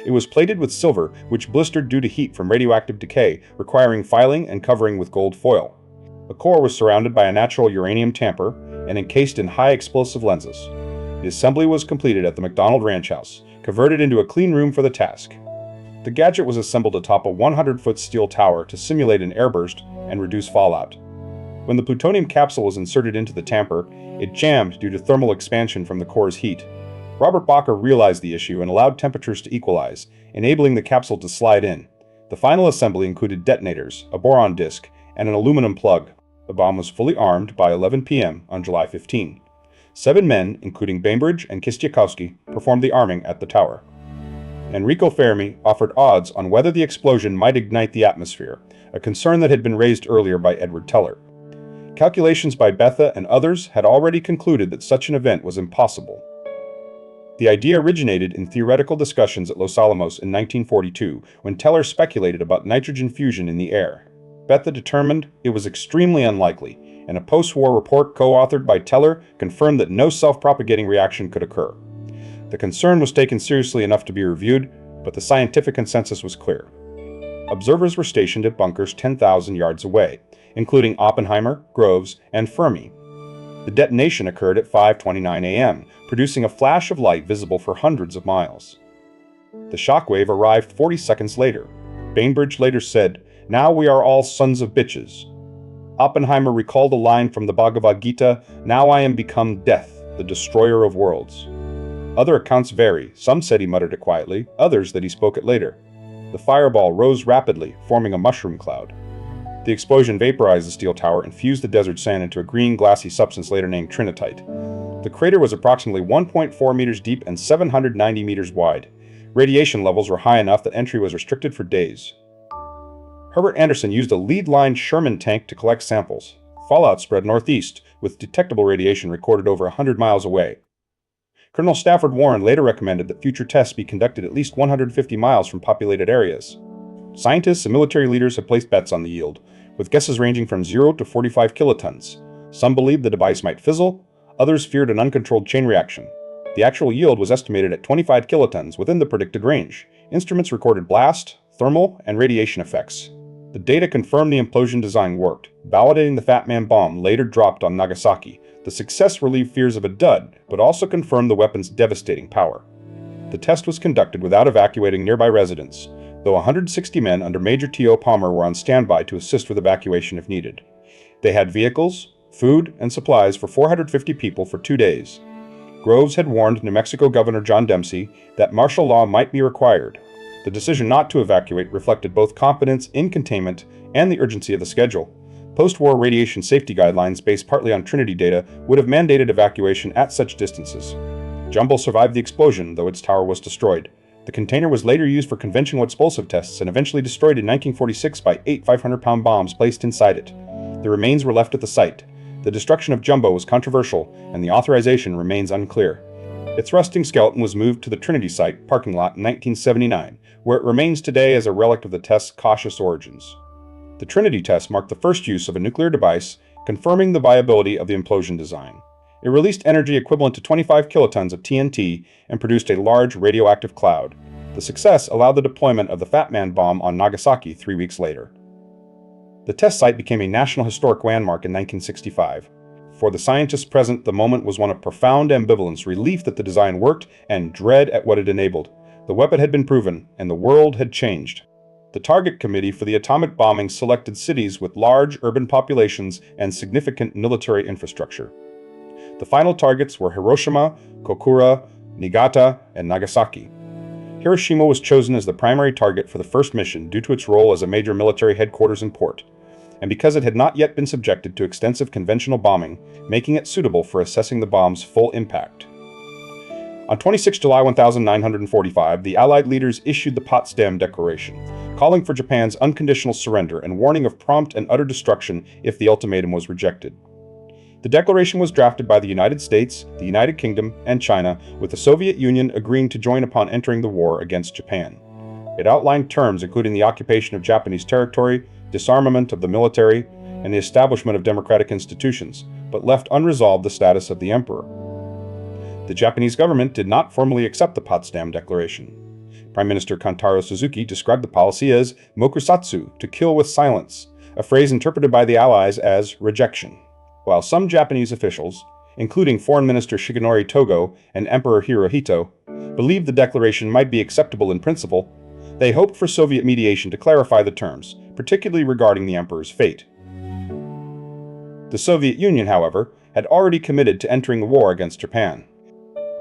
It was plated with silver, which blistered due to heat from radioactive decay, requiring filing and covering with gold foil. The core was surrounded by a natural uranium tamper and encased in high explosive lenses. The assembly was completed at the McDonald Ranch House, converted into a clean room for the task. The Gadget was assembled atop a 100-foot steel tower to simulate an airburst and reduce fallout. When the plutonium capsule was inserted into the tamper, it jammed due to thermal expansion from the core's heat. Robert Bacher realized the issue and allowed temperatures to equalize, enabling the capsule to slide in. The final assembly included detonators, a boron disc, and an aluminum plug. The bomb was fully armed by 11 p.m. on July 15. 7 men, including Bainbridge and Kistiakowsky, performed the arming at the tower. Enrico Fermi offered odds on whether the explosion might ignite the atmosphere, a concern that had been raised earlier by Edward Teller. Calculations by Betha and others had already concluded that such an event was impossible. The idea originated in theoretical discussions at Los Alamos in 1942, when Teller speculated about nitrogen fusion in the air. Betha determined it was extremely unlikely, and a post-war report co-authored by Teller confirmed that no self-propagating reaction could occur. The concern was taken seriously enough to be reviewed, but the scientific consensus was clear. Observers were stationed at bunkers 10,000 yards away, including Oppenheimer, Groves, and Fermi. The detonation occurred at 5:29 a.m., producing a flash of light visible for hundreds of miles. The shockwave arrived 40 seconds later. Bainbridge later said, "Now we are all sons of bitches." Oppenheimer recalled a line from the Bhagavad Gita, "Now I am become death, the destroyer of worlds." Other accounts vary. Some said he muttered it quietly, others that he spoke it later. The fireball rose rapidly, forming a mushroom cloud. The explosion vaporized the steel tower and fused the desert sand into a green, glassy substance later named Trinitite. The crater was approximately 1.4 meters deep and 790 meters wide. Radiation levels were high enough that entry was restricted for days. Herbert Anderson used a lead-lined Sherman tank to collect samples. Fallout spread northeast, with detectable radiation recorded over 100 miles away. Colonel Stafford Warren later recommended that future tests be conducted at least 150 miles from populated areas. Scientists and military leaders have placed bets on the yield, with guesses ranging from 0 to 45 kilotons. Some believed the device might fizzle, others feared an uncontrolled chain reaction. The actual yield was estimated at 25 kilotons within the predicted range. Instruments recorded blast, thermal, and radiation effects. The data confirmed the implosion design worked, validating the Fat Man bomb later dropped on Nagasaki. The success relieved fears of a dud, but also confirmed the weapon's devastating power. The test was conducted without evacuating nearby residents, though 160 men under Major T.O. Palmer were on standby to assist with evacuation if needed. They had vehicles, food, and supplies for 450 people for 2 days. Groves had warned New Mexico Governor John Dempsey that martial law might be required. The decision not to evacuate reflected both confidence in containment and the urgency of the schedule. Post-war radiation safety guidelines based partly on Trinity data would have mandated evacuation at such distances. Jumbo survived the explosion, though its tower was destroyed. The container was later used for conventional explosive tests and eventually destroyed in 1946 by 8 500-pound bombs placed inside it. The remains were left at the site. The destruction of Jumbo was controversial, and the authorization remains unclear. Its rusting skeleton was moved to the Trinity site parking lot in 1979, where it remains today as a relic of the test's cautious origins. The Trinity test marked the first use of a nuclear device, confirming the viability of the implosion design. It released energy equivalent to 25 kilotons of TNT and produced a large radioactive cloud. The success allowed the deployment of the Fat Man bomb on Nagasaki 3 weeks later. The test site became a National Historic Landmark in 1965. For the scientists present, the moment was one of profound ambivalence, relief that the design worked, and dread at what it enabled. The weapon had been proven, and the world had changed. The target committee for the atomic bombing selected cities with large urban populations and significant military infrastructure. The final targets were Hiroshima, Kokura, Niigata, and Nagasaki. Hiroshima was chosen as the primary target for the first mission due to its role as a major military headquarters and port, and because it had not yet been subjected to extensive conventional bombing, making it suitable for assessing the bomb's full impact. On 26 July 1945, the Allied leaders issued the Potsdam Declaration, calling for Japan's unconditional surrender and warning of prompt and utter destruction if the ultimatum was rejected. The declaration was drafted by the United States, the United Kingdom, and China, with the Soviet Union agreeing to join upon entering the war against Japan. It outlined terms including the occupation of Japanese territory, disarmament of the military, and the establishment of democratic institutions, but left unresolved the status of the emperor. The Japanese government did not formally accept the Potsdam Declaration. Prime Minister Kantaro Suzuki described the policy as mokusatsu, to kill with silence, a phrase interpreted by the Allies as rejection. While some Japanese officials, including Foreign Minister Shigenori Togo and Emperor Hirohito, believed the declaration might be acceptable in principle, they hoped for Soviet mediation to clarify the terms, particularly regarding the emperor's fate. The Soviet Union, however, had already committed to entering the war against Japan.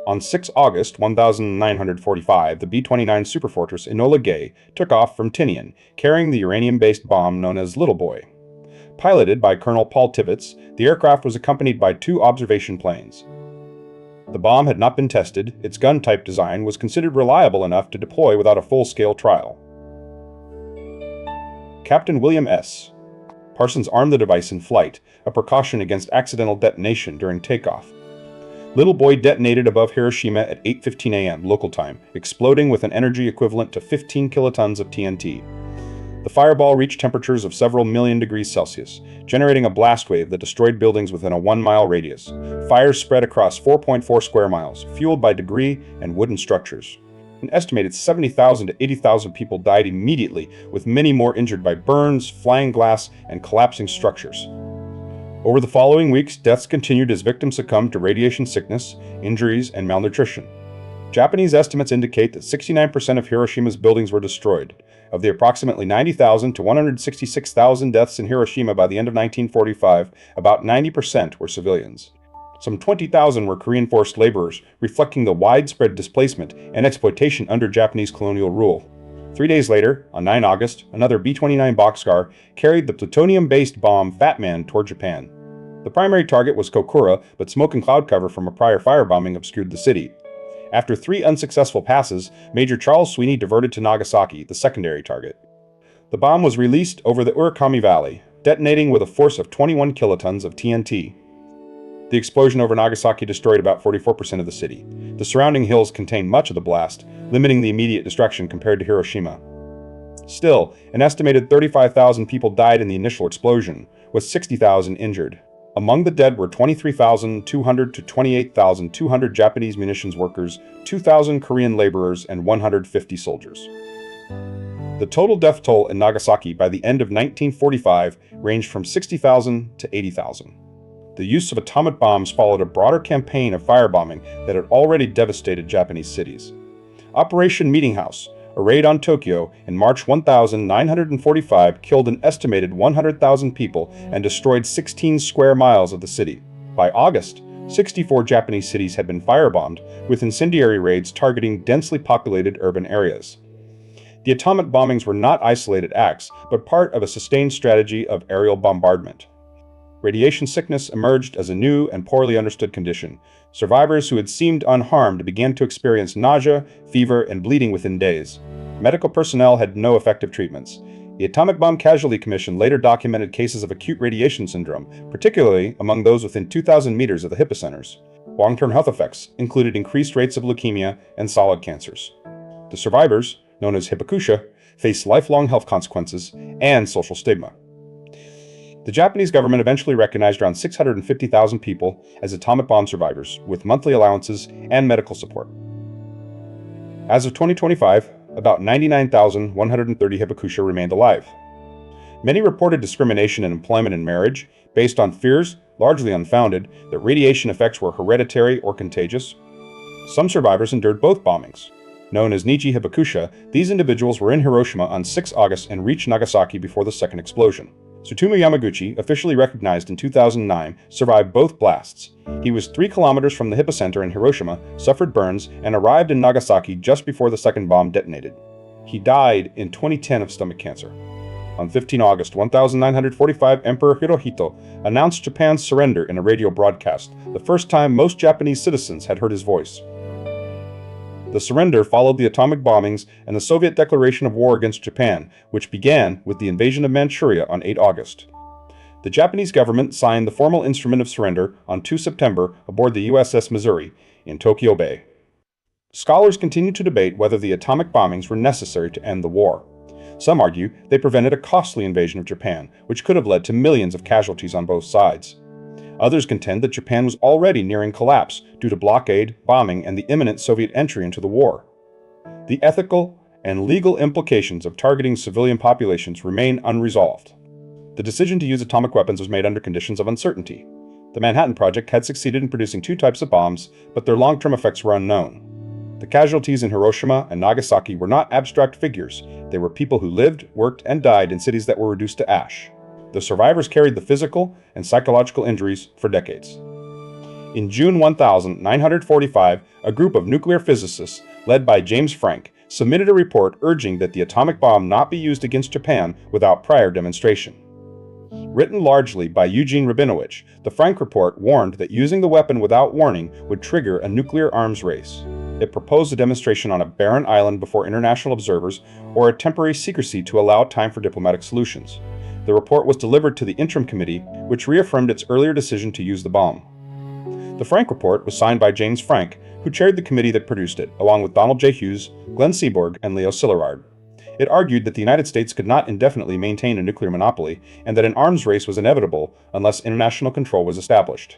On 6 August 1945, the B-29 superfortress Enola Gay took off from Tinian, carrying the uranium-based bomb known as Little Boy. Piloted by Colonel Paul Tibbets, the aircraft was accompanied by 2 observation planes. The bomb had not been tested, its gun-type design was considered reliable enough to deploy without a full-scale trial. Captain William S. Parsons armed the device in flight, a precaution against accidental detonation during takeoff. Little Boy detonated above Hiroshima at 8:15 a.m. local time, exploding with an energy equivalent to 15 kilotons of TNT. The fireball reached temperatures of several million degrees Celsius, generating a blast wave that destroyed buildings within a 1-mile radius. Fires spread across 4.4 square miles, fueled by debris and wooden structures. An estimated 70,000 to 80,000 people died immediately, with many more injured by burns, flying glass, and collapsing structures. Over the following weeks, deaths continued as victims succumbed to radiation sickness, injuries, and malnutrition. Japanese estimates indicate that 69% of Hiroshima's buildings were destroyed. Of the approximately 90,000 to 166,000 deaths in Hiroshima by the end of 1945, about 90% were civilians. Some 20,000 were Korean forced laborers, reflecting the widespread displacement and exploitation under Japanese colonial rule. 3 days later, on 9 August, another B-29 boxcar carried the plutonium-based bomb Fat Man toward Japan. The primary target was Kokura, but smoke and cloud cover from a prior firebombing obscured the city. After 3 unsuccessful passes, Major Charles Sweeney diverted to Nagasaki, the secondary target. The bomb was released over the Urukami Valley, detonating with a force of 21 kilotons of TNT. The explosion over Nagasaki destroyed about 44% of the city. The surrounding hills contained much of the blast, limiting the immediate destruction compared to Hiroshima. Still, an estimated 35,000 people died in the initial explosion, with 60,000 injured. Among the dead were 23,200 to 28,200 Japanese munitions workers, 2,000 Korean laborers, and 150 soldiers. The total death toll in Nagasaki by the end of 1945 ranged from 60,000 to 80,000. The use of atomic bombs followed a broader campaign of firebombing that had already devastated Japanese cities. Operation Meeting House, a raid on Tokyo in March 1945, killed an estimated 100,000 people and destroyed 16 square miles of the city. By August, 64 Japanese cities had been firebombed, with incendiary raids targeting densely populated urban areas. The atomic bombings were not isolated acts, but part of a sustained strategy of aerial bombardment. Radiation sickness emerged as a new and poorly understood condition. Survivors who had seemed unharmed began to experience nausea, fever, and bleeding within days. Medical personnel had no effective treatments. The Atomic Bomb Casualty Commission later documented cases of acute radiation syndrome, particularly among those within 2,000 meters of the epicenters. Long-term health effects included increased rates of leukemia and solid cancers. The survivors, known as hippokusha, faced lifelong health consequences and social stigma. The Japanese government eventually recognized around 650,000 people as atomic bomb survivors, with monthly allowances and medical support. As of 2025, about 99,130 hippokusha remained alive. Many reported discrimination in employment and marriage, based on fears, largely unfounded, that radiation effects were hereditary or contagious. Some survivors endured both bombings. Known as Nichi hippokusha, these individuals were in Hiroshima on 6 August and reached Nagasaki before the second explosion. Tsutomu Yamaguchi, officially recognized in 2009, survived both blasts. He was 3 kilometers from the epicenter in Hiroshima, suffered burns, and arrived in Nagasaki just before the second bomb detonated. He died in 2010 of stomach cancer. On 15 August 1945, Emperor Hirohito announced Japan's surrender in a radio broadcast, the first time most Japanese citizens had heard his voice. The surrender followed the atomic bombings and the Soviet declaration of war against Japan, which began with the invasion of Manchuria on 8 August. The Japanese government signed the formal instrument of surrender on 2 September aboard the USS Missouri in Tokyo Bay. Scholars continue to debate whether the atomic bombings were necessary to end the war. Some argue they prevented a costly invasion of Japan, which could have led to millions of casualties on both sides. Others contend that Japan was already nearing collapse due to blockade, bombing, and the imminent Soviet entry into the war. The ethical and legal implications of targeting civilian populations remain unresolved. The decision to use atomic weapons was made under conditions of uncertainty. The Manhattan Project had succeeded in producing 2 types of bombs, but their long-term effects were unknown. The casualties in Hiroshima and Nagasaki were not abstract figures. They were people who lived, worked, and died in cities that were reduced to ash. The survivors carried the physical and psychological injuries for decades. In June 1945, a group of nuclear physicists, led by James Franck, submitted a report urging that the atomic bomb not be used against Japan without prior demonstration. Written largely by Eugene Rabinowitz, the Franck report warned that using the weapon without warning would trigger a nuclear arms race. It proposed a demonstration on a barren island before international observers, or a temporary secrecy to allow time for diplomatic solutions. The report was delivered to the Interim Committee, which reaffirmed its earlier decision to use the bomb. The Franck report was signed by James Franck, who chaired the committee that produced it, along with Donald J. Hughes, Glenn Seaborg, and Leo Szilard. It argued that the United States could not indefinitely maintain a nuclear monopoly, and that an arms race was inevitable unless international control was established.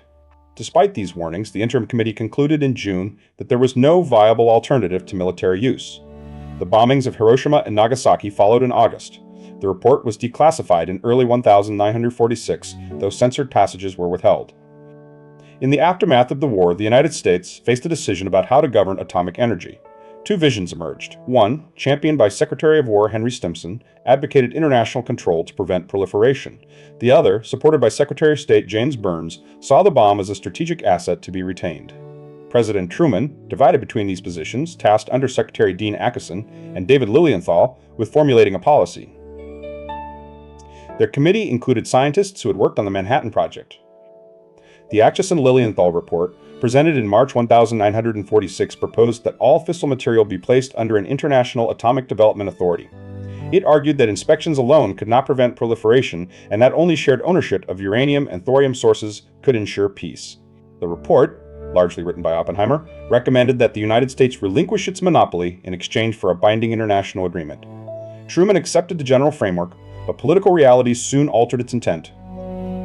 Despite these warnings, the Interim Committee concluded in June that there was no viable alternative to military use. The bombings of Hiroshima and Nagasaki followed in August. The report was declassified in early 1946, though censored passages were withheld. In the aftermath of the war, the United States faced a decision about how to govern atomic energy. 2 visions emerged. One, championed by Secretary of War Henry Stimson, advocated international control to prevent proliferation. The other, supported by Secretary of State James Burns, saw the bomb as a strategic asset to be retained. President Truman, divided between these positions, tasked Undersecretary Dean Acheson and David Lilienthal with formulating a policy. Their committee included scientists who had worked on the Manhattan Project. The Acheson-Lilienthal report presented in March 1946, proposed that all fissile material be placed under an international atomic development authority. It argued that inspections alone could not prevent proliferation, and that only shared ownership of uranium and thorium sources could ensure peace. The report, largely written by Oppenheimer, recommended that the United States relinquish its monopoly in exchange for a binding international agreement. Truman accepted the general framework, but political realities soon altered its intent.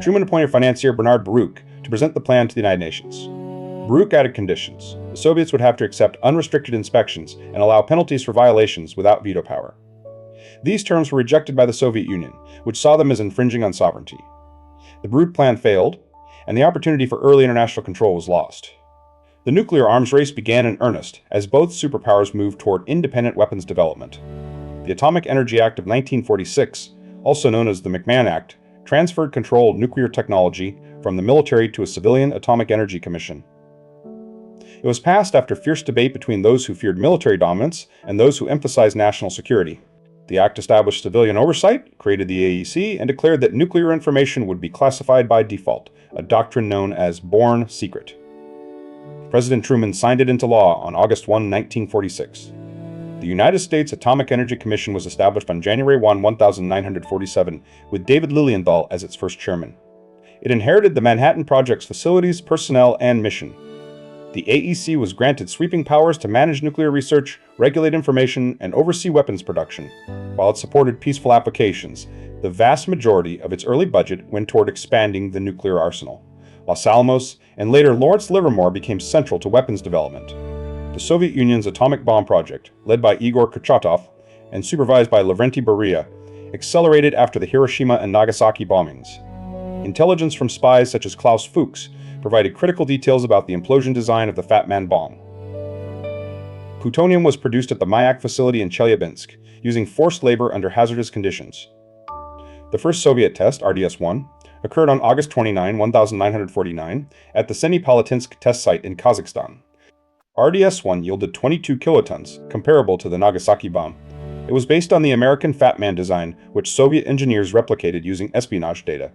Truman appointed financier Bernard Baruch to present the plan to the United Nations. Baruch added conditions. The Soviets would have to accept unrestricted inspections and allow penalties for violations without veto power. These terms were rejected by the Soviet Union, which saw them as infringing on sovereignty. The Baruch plan failed, and the opportunity for early international control was lost. The nuclear arms race began in earnest as both superpowers moved toward independent weapons development. The Atomic Energy Act of 1946, also known as the McMahon Act, transferred control of nuclear technology from the military to a civilian atomic energy commission. It was passed after fierce debate between those who feared military dominance and those who emphasized national security. The act established civilian oversight, created the AEC, and declared that nuclear information would be classified by default, a doctrine known as Born Secret. President Truman signed it into law on August 1, 1946. The United States Atomic Energy Commission was established on January 1, 1947, with David Lilienthal as its first chairman. It inherited the Manhattan Project's facilities, personnel, and mission. The AEC was granted sweeping powers to manage nuclear research, regulate information, and oversee weapons production. While it supported peaceful applications, the vast majority of its early budget went toward expanding the nuclear arsenal. Los Alamos and later Lawrence Livermore became central to weapons development. The Soviet Union's atomic bomb project, led by Igor Kurchatov and supervised by Lavrenti Beria, accelerated after the Hiroshima and Nagasaki bombings. Intelligence from spies such as Klaus Fuchs provided critical details about the implosion design of the Fat Man bomb. Plutonium was produced at the Mayak facility in Chelyabinsk, using forced labor under hazardous conditions. The first Soviet test, RDS-1, occurred on August 29, 1949, at the Semipalatinsk test site in Kazakhstan. RDS-1 yielded 22 kilotons, comparable to the Nagasaki bomb. It was based on the American Fat Man design, which Soviet engineers replicated using espionage data.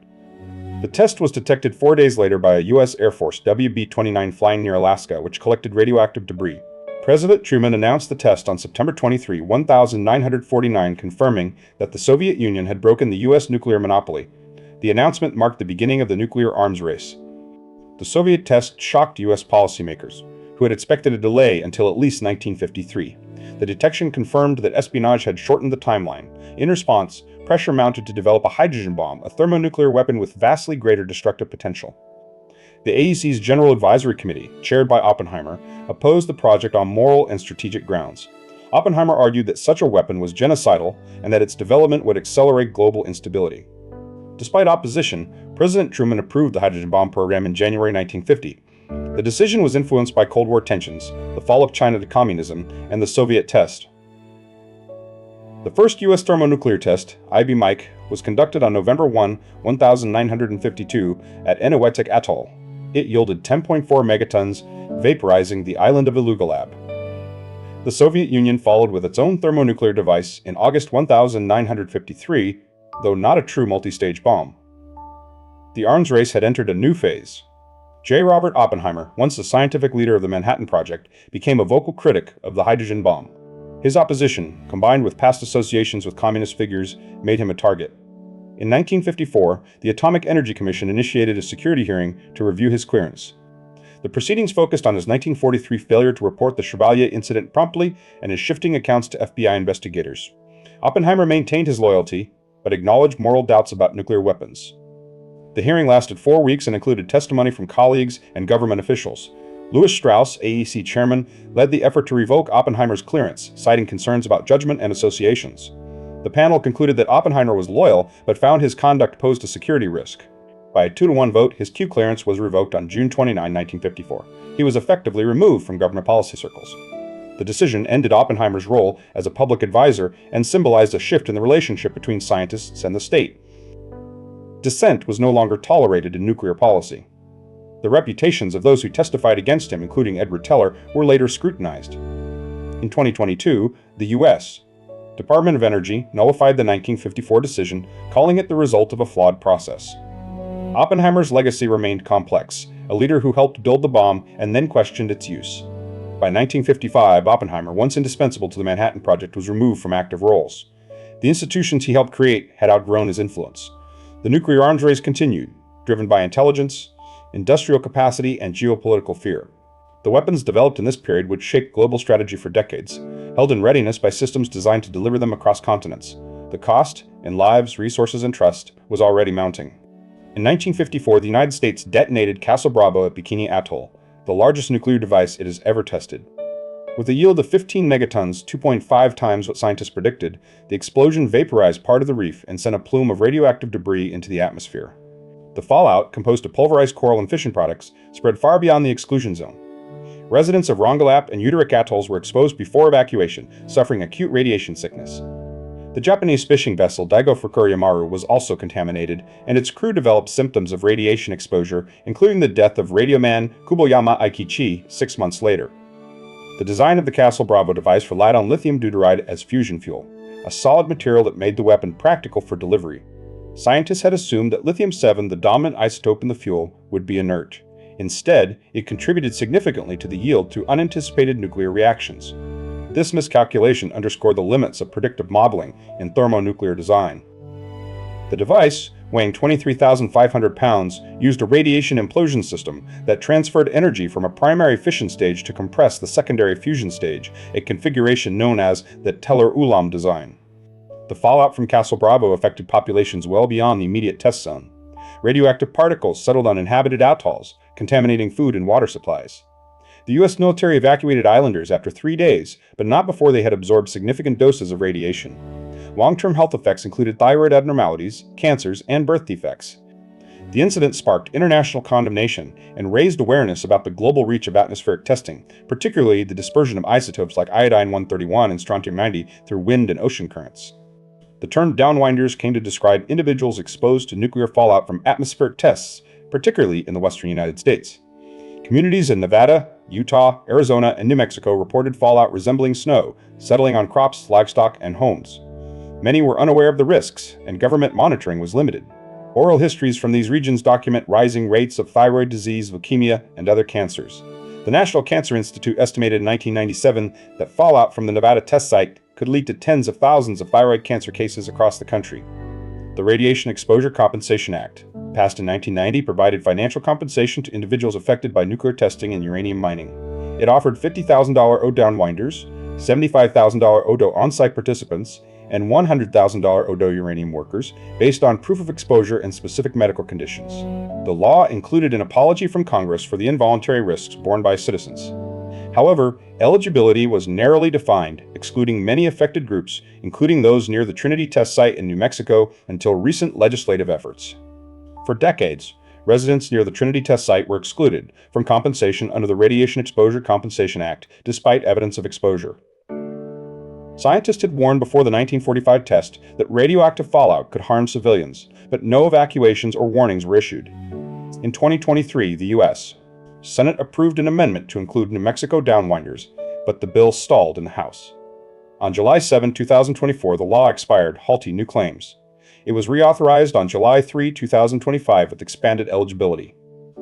The test was detected 4 days later by a U.S. Air Force WB-29 flying near Alaska, which collected radioactive debris. President Truman announced the test on September 23, 1949, confirming that the Soviet Union had broken the U.S. nuclear monopoly. The announcement marked the beginning of the nuclear arms race. The Soviet test shocked U.S. policymakers, who had expected a delay until at least 1953. The detection confirmed that espionage had shortened the timeline. In response, pressure mounted to develop a hydrogen bomb, a thermonuclear weapon with vastly greater destructive potential. The AEC's General Advisory Committee, chaired by Oppenheimer, opposed the project on moral and strategic grounds. Oppenheimer argued that such a weapon was genocidal and that its development would accelerate global instability. Despite opposition, President Truman approved the hydrogen bomb program in January 1950. The decision was influenced by Cold War tensions, the fall of China to communism, and the Soviet test. The first U.S. thermonuclear test, IB Mike, was conducted on November 1, 1952, at Eniwetok Atoll. It yielded 10.4 megatons, vaporizing the island of Elugalab. The Soviet Union followed with its own thermonuclear device in August 1953, though not a true multi-stage bomb. The arms race had entered a new phase. J. Robert Oppenheimer, once the scientific leader of the Manhattan Project, became a vocal critic of the hydrogen bomb. His opposition, combined with past associations with communist figures, made him a target. In 1954, the Atomic Energy Commission initiated a security hearing to review his clearance. The proceedings focused on his 1943 failure to report the Chevalier incident promptly and his shifting accounts to FBI investigators. Oppenheimer maintained his loyalty, but acknowledged moral doubts about nuclear weapons. The hearing lasted 4 weeks and included testimony from colleagues and government officials. Louis Strauss, AEC chairman, led the effort to revoke Oppenheimer's clearance, citing concerns about judgment and associations. The panel concluded that Oppenheimer was loyal, but found his conduct posed a security risk. By a 2-to-1 vote, his Q clearance was revoked on June 29, 1954. He was effectively removed from government policy circles. The decision ended Oppenheimer's role as a public advisor and symbolized a shift in the relationship between scientists and the state. Dissent was no longer tolerated in nuclear policy. The reputations of those who testified against him, including Edward Teller, were later scrutinized. In 2022, the U.S. Department of Energy nullified the 1954 decision, calling it the result of a flawed process. Oppenheimer's legacy remained complex, a leader who helped build the bomb and then questioned its use. By 1955, Oppenheimer, once indispensable to the Manhattan Project, was removed from active roles. The institutions he helped create had outgrown his influence. The nuclear arms race continued, driven by intelligence, industrial capacity, and geopolitical fear. The weapons developed in this period would shape global strategy for decades, held in readiness by systems designed to deliver them across continents. The cost, in lives, resources, and trust, was already mounting. In 1954, the United States detonated Castle Bravo at Bikini Atoll, the largest nuclear device it has ever tested. With a yield of 15 megatons, 2.5 times what scientists predicted, the explosion vaporized part of the reef and sent a plume of radioactive debris into the atmosphere. The fallout, composed of pulverized coral and fission products, spread far beyond the exclusion zone. Residents of Rongelap and Utrecht atolls were exposed before evacuation, suffering acute radiation sickness. The Japanese fishing vessel Daigo Fukuryamaru was also contaminated, and its crew developed symptoms of radiation exposure, including the death of radioman Kuboyama Aikichi 6 months later. The design of the Castle Bravo device relied on lithium deuteride as fusion fuel, a solid material that made the weapon practical for delivery. Scientists had assumed that lithium-7, the dominant isotope in the fuel, would be inert. Instead, it contributed significantly to the yield through unanticipated nuclear reactions. This miscalculation underscored the limits of predictive modeling in thermonuclear design. The device, weighing 23,500 pounds, used a radiation implosion system that transferred energy from a primary fission stage to compress the secondary fusion stage, a configuration known as the Teller-Ulam design. The fallout from Castle Bravo affected populations well beyond the immediate test zone. Radioactive particles settled on inhabited atolls, contaminating food and water supplies. The U.S. military evacuated islanders after 3 days, but not before they had absorbed significant doses of radiation. Long-term health effects included thyroid abnormalities, cancers, and birth defects. The incident sparked international condemnation and raised awareness about the global reach of atmospheric testing, particularly the dispersion of isotopes like iodine-131 and strontium-90 through wind and ocean currents. The term downwinders came to describe individuals exposed to nuclear fallout from atmospheric tests, particularly in the western United States. Communities in Nevada, Utah, Arizona, and New Mexico reported fallout resembling snow, settling on crops, livestock, and homes. Many were unaware of the risks, and government monitoring was limited. Oral histories from these regions document rising rates of thyroid disease, leukemia, and other cancers. The National Cancer Institute estimated in 1997 that fallout from the Nevada test site could lead to tens of thousands of thyroid cancer cases across the country. The Radiation Exposure Compensation Act, passed in 1990, provided financial compensation to individuals affected by nuclear testing and uranium mining. It offered $50,000 ODO downwinders, $75,000 ODO on-site participants, and $100,000 ODO uranium workers, based on proof of exposure and specific medical conditions. The law included an apology from Congress for the involuntary risks borne by citizens. However, eligibility was narrowly defined, excluding many affected groups, including those near the Trinity test site in New Mexico, until recent legislative efforts. For decades, residents near the Trinity test site were excluded from compensation under the Radiation Exposure Compensation Act, despite evidence of exposure. Scientists had warned before the 1945 test that radioactive fallout could harm civilians, but no evacuations or warnings were issued. In 2023, the U.S. Senate approved an amendment to include New Mexico downwinders, but the bill stalled in the House. On July 7, 2024, the law expired, halting new claims. It was reauthorized on July 3, 2025 with expanded eligibility.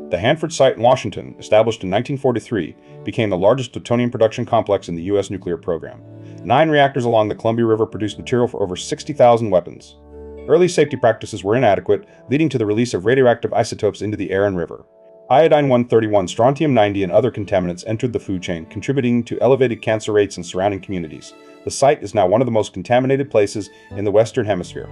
The Hanford site in Washington, established in 1943, became the largest plutonium production complex in the U.S. nuclear program. 9 reactors along the Columbia River produced material for over 60,000 weapons. Early safety practices were inadequate, leading to the release of radioactive isotopes into the air and river. Iodine-131, strontium-90, and other contaminants entered the food chain, contributing to elevated cancer rates in surrounding communities. The site is now one of the most contaminated places in the Western Hemisphere.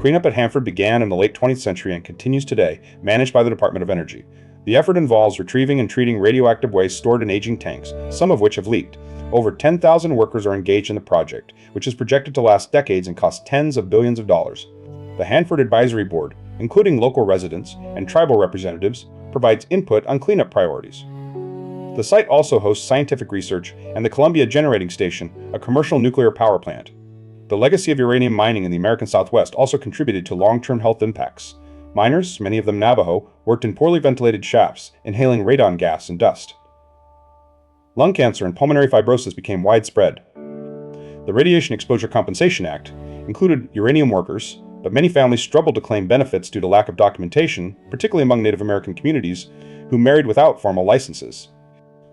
Cleanup at Hanford began in the late 20th century and continues today, managed by the Department of Energy. The effort involves retrieving and treating radioactive waste stored in aging tanks, some of which have leaked. Over 10,000 workers are engaged in the project, which is projected to last decades and cost tens of billions of dollars. The Hanford Advisory Board, including local residents and tribal representatives, provides input on cleanup priorities. The site also hosts scientific research and the Columbia Generating Station, a commercial nuclear power plant. The legacy of uranium mining in the American Southwest also contributed to long-term health impacts. Miners, many of them Navajo, worked in poorly ventilated shafts, inhaling radon gas and dust. Lung cancer and pulmonary fibrosis became widespread. The Radiation Exposure Compensation Act included uranium workers, but many families struggled to claim benefits due to lack of documentation, particularly among Native American communities, who married without formal licenses.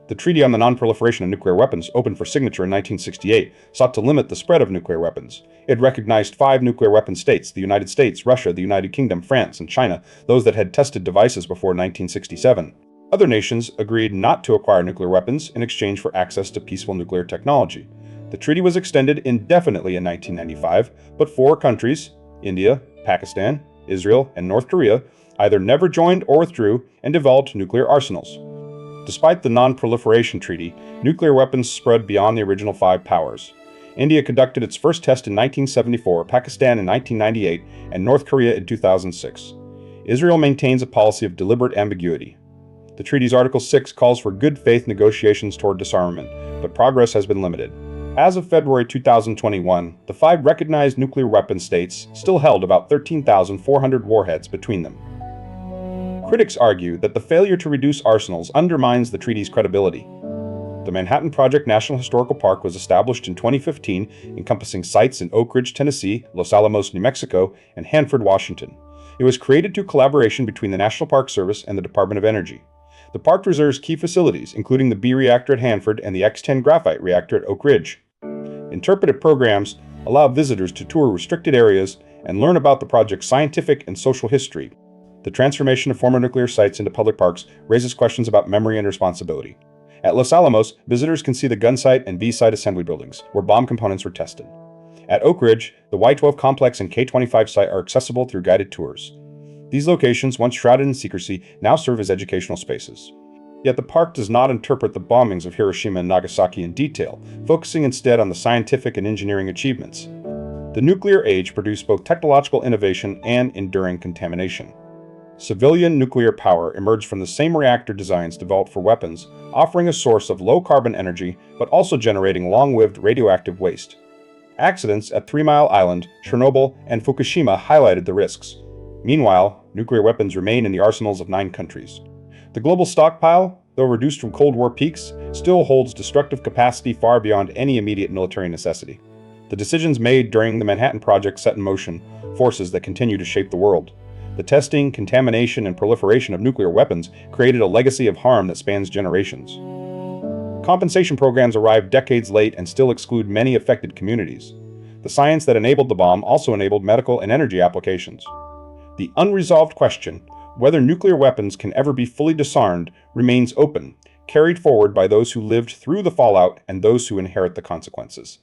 The Treaty on the Non-Proliferation of Nuclear Weapons, opened for signature in 1968, sought to limit the spread of nuclear weapons. It recognized 5 nuclear weapon states: the United States, Russia, the United Kingdom, France, and China, those that had tested devices before 1967. Other nations agreed not to acquire nuclear weapons in exchange for access to peaceful nuclear technology. The treaty was extended indefinitely in 1995, but 4 countries, India, Pakistan, Israel, and North Korea, either never joined or withdrew and developed nuclear arsenals. Despite the Non-Proliferation Treaty, nuclear weapons spread beyond the original 5 powers. India conducted its first test in 1974, Pakistan in 1998, and North Korea in 2006. Israel maintains a policy of deliberate ambiguity. The treaty's Article 6 calls for good faith negotiations toward disarmament, but progress has been limited. As of February 2021, the 5 recognized nuclear weapon states still held about 13,400 warheads between them. Critics argue that the failure to reduce arsenals undermines the treaty's credibility. The Manhattan Project National Historical Park was established in 2015, encompassing sites in Oak Ridge, Tennessee, Los Alamos, New Mexico, and Hanford, Washington. It was created through collaboration between the National Park Service and the Department of Energy. The park reserves key facilities, including the B reactor at Hanford and the X-10 graphite reactor at Oak Ridge. Interpretive programs allow visitors to tour restricted areas and learn about the project's scientific and social history. The transformation of former nuclear sites into public parks raises questions about memory and responsibility. At Los Alamos, visitors can see the gun site and V site assembly buildings, where bomb components were tested. At Oak Ridge, the Y-12 complex and K-25 site are accessible through guided tours. These locations, once shrouded in secrecy, now serve as educational spaces. Yet the park does not interpret the bombings of Hiroshima and Nagasaki in detail, focusing instead on the scientific and engineering achievements. The nuclear age produced both technological innovation and enduring contamination. Civilian nuclear power emerged from the same reactor designs developed for weapons, offering a source of low-carbon energy, but also generating long-lived radioactive waste. Accidents at 3 Mile Island, Chernobyl, and Fukushima highlighted the risks. Meanwhile, nuclear weapons remain in the arsenals of 9 countries. The global stockpile, though reduced from Cold War peaks, still holds destructive capacity far beyond any immediate military necessity. The decisions made during the Manhattan Project set in motion forces that continue to shape the world. The testing, contamination, and proliferation of nuclear weapons created a legacy of harm that spans generations. Compensation programs arrived decades late and still exclude many affected communities. The science that enabled the bomb also enabled medical and energy applications. The unresolved question, whether nuclear weapons can ever be fully disarmed, remains open, carried forward by those who lived through the fallout and those who inherit the consequences.